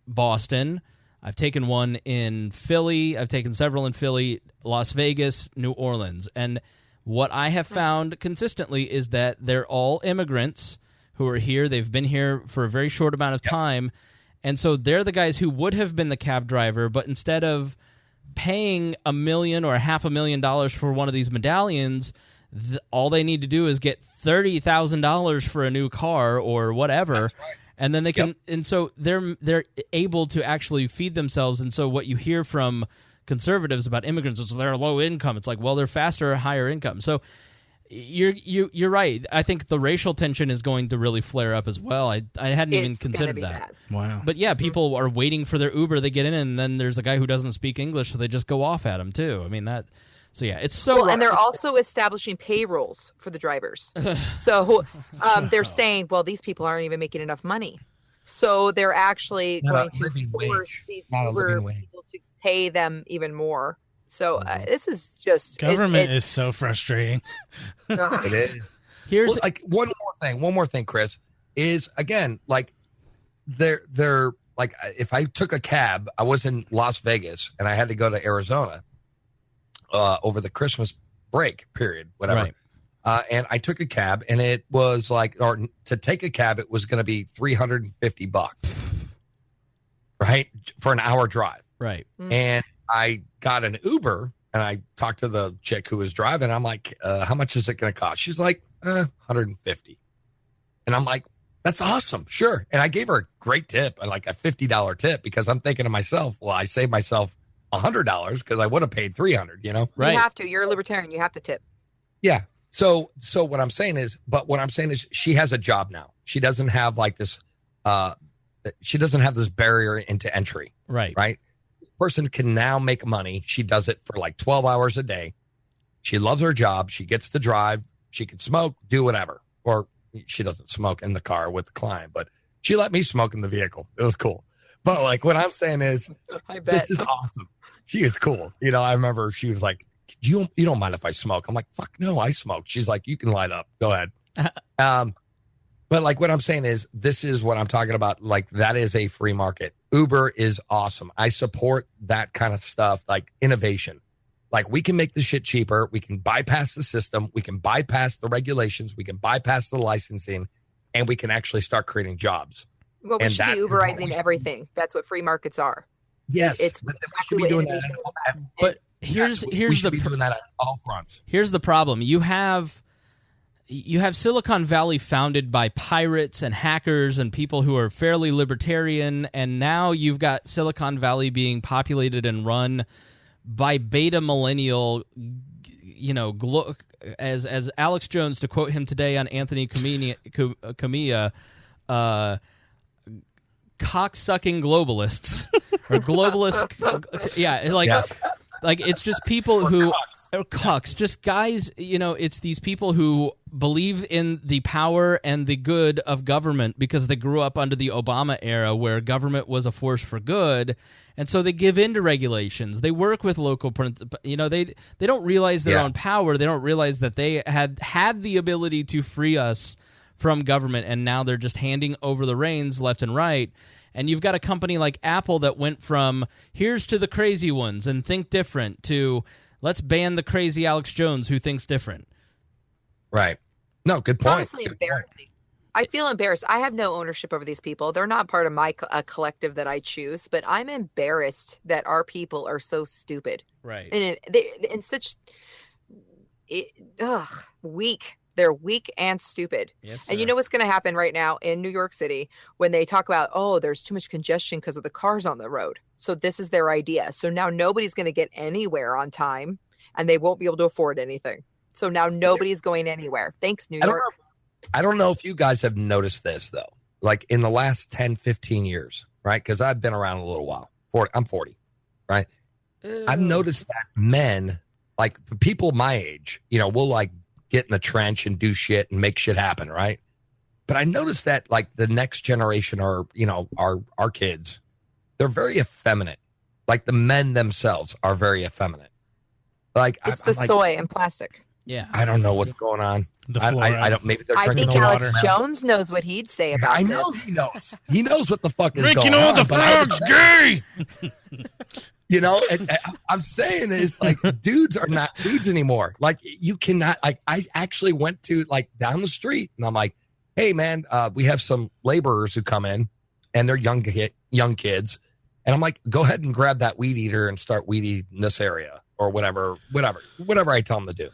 Boston. I've taken one in Philly. I've taken several in Philly, Las Vegas, New Orleans. And what I have found consistently is that they're all immigrants who are here. They've been here for a very short amount of time. And so they're the guys who would have been the cab driver, but instead of paying $1 million or $500,000 for one of these medallions, all they need to do is get $30,000 for a new car or whatever. That's right. And then they can, and so they're able to actually feed themselves. And so what you hear from conservatives about immigrants is they're low income. It's like, well, they're faster or higher income. So you're right. I think the racial tension is going to really flare up as well. I hadn't even considered that. Bad. Wow. But yeah, people are waiting for their Uber. They get in, and then there's a guy who doesn't speak English, so they just go off at him too. I mean that. So yeah, it's so. Well, and they're also establishing payrolls for the drivers. So they're saying, well, these people aren't even making enough money. So they're actually going to force these Uber people to pay them even more. So this is just government is so frustrating. It is. Here's like one more thing, Chris, is again, like they're like, if I took a cab, I was in Las Vegas and I had to go to Arizona over the Christmas break period, whatever. Right. And I took a cab and it was like, or to take a cab, it was going to be $350, right? For an hour drive. Right. And I got an Uber and I talked to the chick who was driving. I'm like, how much is it going to cost? She's like, 150. And I'm like, that's awesome. Sure. And I gave her a great tip, like a $50 tip, because I'm thinking to myself, well, I saved myself $100 because I would have paid $300, you know? Right. You have to. You're a libertarian. You have to tip. Yeah. So what I'm saying is she has a job now. She doesn't have like this, she doesn't have this barrier into entry. Right. Right. Person can now make money. She does it for like 12 hours a day. She loves her job. She gets to drive. She can smoke, do whatever. Or she doesn't smoke in the car with the client, but she let me smoke in the vehicle. It was cool. But like what I'm saying is, this is awesome. She is cool. You know, I remember she was like, you don't mind if I smoke? I'm like, fuck no, I smoke. She's like, you can light up. Go ahead. But like what I'm saying is, this is what I'm talking about. Like that is a free market. Uber is awesome. I support that kind of stuff, like innovation. Like we can make the shit cheaper. We can bypass the system. We can bypass the regulations. We can bypass the licensing, and we can actually start creating jobs. Well, we should be Uberizing everything. That's what free markets are. Yes, it's we should be doing that. But here's the doing that at all fronts. Here's the problem. You have Silicon Valley founded by pirates and hackers and people who are fairly libertarian, and now you've got Silicon Valley being populated and run by beta millennial, you know, as Alex Jones, to quote him today on Anthony Camilla, cock-sucking globalists or globalists. Yeah, like. Yes. Like, it's just people who are cucks, just guys, you know, it's these people who believe in the power and the good of government because they grew up under the Obama era where government was a force for good. And so they give in to regulations. They work with local, you know, they don't realize their own power. They don't realize that they had the ability to free us from government, and now they're just handing over the reins left and right. And you've got a company like Apple that went from here's to the crazy ones and think different to let's ban the crazy Alex Jones who thinks different. Right. No, good point. It's honestly embarrassing. I feel embarrassed. I have no ownership over these people. They're not part of my collective that I choose, but I'm embarrassed that our people are so stupid. Right. And in such weak. They're weak and stupid. Yes, sir. And you know what's going to happen right now in New York City when they talk about, oh, there's too much congestion because of the cars on the road. So this is their idea. So now nobody's going to get anywhere on time and they won't be able to afford anything. So now nobody's going anywhere. Thanks, New York. I don't know if you guys have noticed this, though, like in the last 10, 15 years, right? Because I've been around a little while. I'm 40, right? I've noticed that men, like the people my age, you know, will like get in the trench and do shit and make shit happen, right? But I noticed that like the next generation or, you know, our kids, they're very effeminate. Like the men themselves are very effeminate. Like it's the soy and plastic. Yeah. I don't know what's going on. I don't, maybe they're drinking the water. Alex Jones knows what he'd say about I know this. he knows. He knows what the fuck is drinking going on. Drinking all the frogs gay! You know, I'm saying is like dudes are not dudes anymore. Like you cannot, like I actually went to like down the street and I'm like, hey, man, we have some laborers who come in and they're young kids. And I'm like, go ahead and grab that weed eater and start weed eating this area or whatever I tell them to do.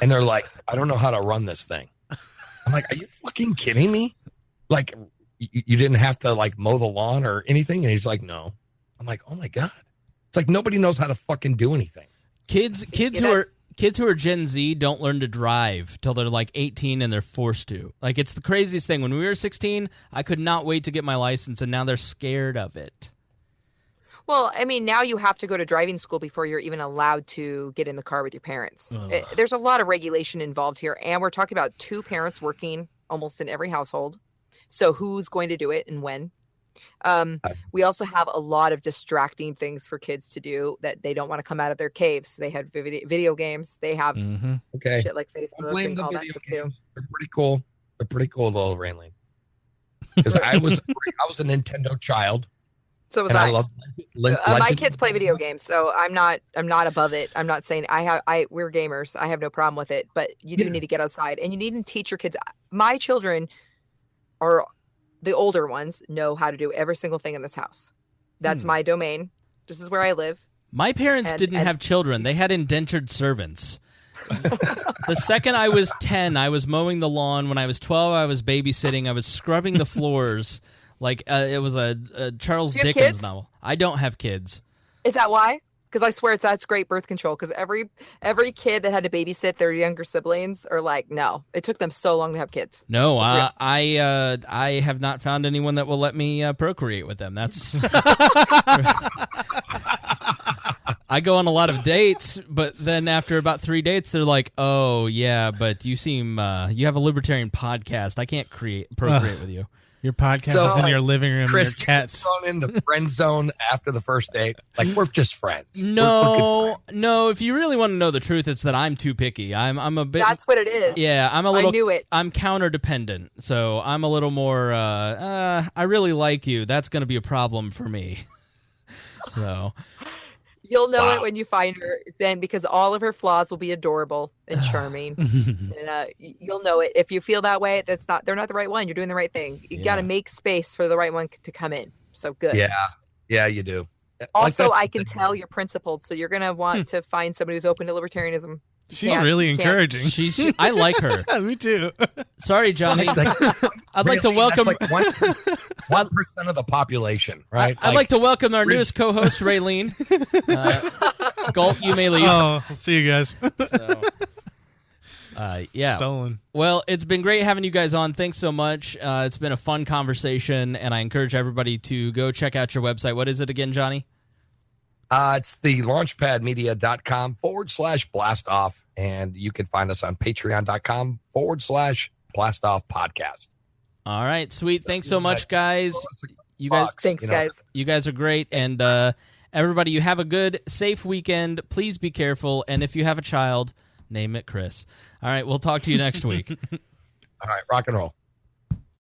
And they're like, I don't know how to run this thing. I'm like, are you fucking kidding me? Like, you didn't have to like mow the lawn or anything? And he's like, no. I'm like, oh my God. It's like nobody knows how to fucking do anything. Kids who are Gen Z don't learn to drive till they're like 18 and they're forced to. Like, it's the craziest thing. When we were 16, I could not wait to get my license, and now they're scared of it. Well, I mean, now you have to go to driving school before you're even allowed to get in the car with your parents. There's a lot of regulation involved here, and we're talking about 2 parents working almost in every household. So who's going to do it and when? We also have a lot of distracting things for kids to do that they don't want to come out of their caves. They have video games. They have shit like Facebook and all that stuff too. They're pretty cool. They're pretty cool, though, Rainley. Because I was a Nintendo child. So was I. Love my kids play video games, so I'm not above it. I'm not saying we're gamers. I have no problem with it, but you do need to get outside and you need to teach your kids. My children are the older ones know how to do every single thing in this house. That's my domain. This is where I live. My parents didn't have children. They had indentured servants. The second I was 10, I was mowing the lawn. When I was 12, I was babysitting. I was scrubbing the floors. Like it was a Charles Dickens novel. I don't have kids. Is that why? Because I swear that's great birth control. Because every kid that had to babysit their younger siblings are like, no, it took them so long to have kids. No, I have not found anyone that will let me procreate with them. That's I go on a lot of dates, but then after about 3 dates, they're like, "Oh yeah, but you seem you have a libertarian podcast. I can't procreate with you." Your podcast is in your living room. Chris, and your cats thrown in the friend zone after the first date. Like, we're just friends. No. If you really want to know the truth, it's that I'm too picky. I'm a bit. That's what it is. Yeah, I'm a little. I knew it. I'm counter dependent, so I'm a little more. I really like you. That's going to be a problem for me. So. You'll know it when you find her, then, because all of her flaws will be adorable and charming. And you'll know it if you feel that way. They're not the right one. You're doing the right thing. You got to make space for the right one to come in. So good. Yeah, you do. Also, I can tell you're principled, so you're gonna want to find somebody who's open to libertarianism. She's really encouraging. I like her. Me too. Sorry, Johnny. I'd like to welcome. That's like 1% of the population, right? I'd like to welcome our newest co-host, Raylene. Gulp, you may leave. Oh, see you guys. Yeah. Stolen. Well, it's been great having you guys on. Thanks so much. It's been a fun conversation, and I encourage everybody to go check out your website. What is it again, Johnny? It's the launchpadmedia.com/blastoff, and you can find us on patreon.com/blastoff podcast. All right, sweet. Thanks so much, guys. Guys. You guys are great, and everybody, you have a good, safe weekend. Please be careful, and if you have a child, name it Chris. All right, we'll talk to you next week. All right, rock and roll.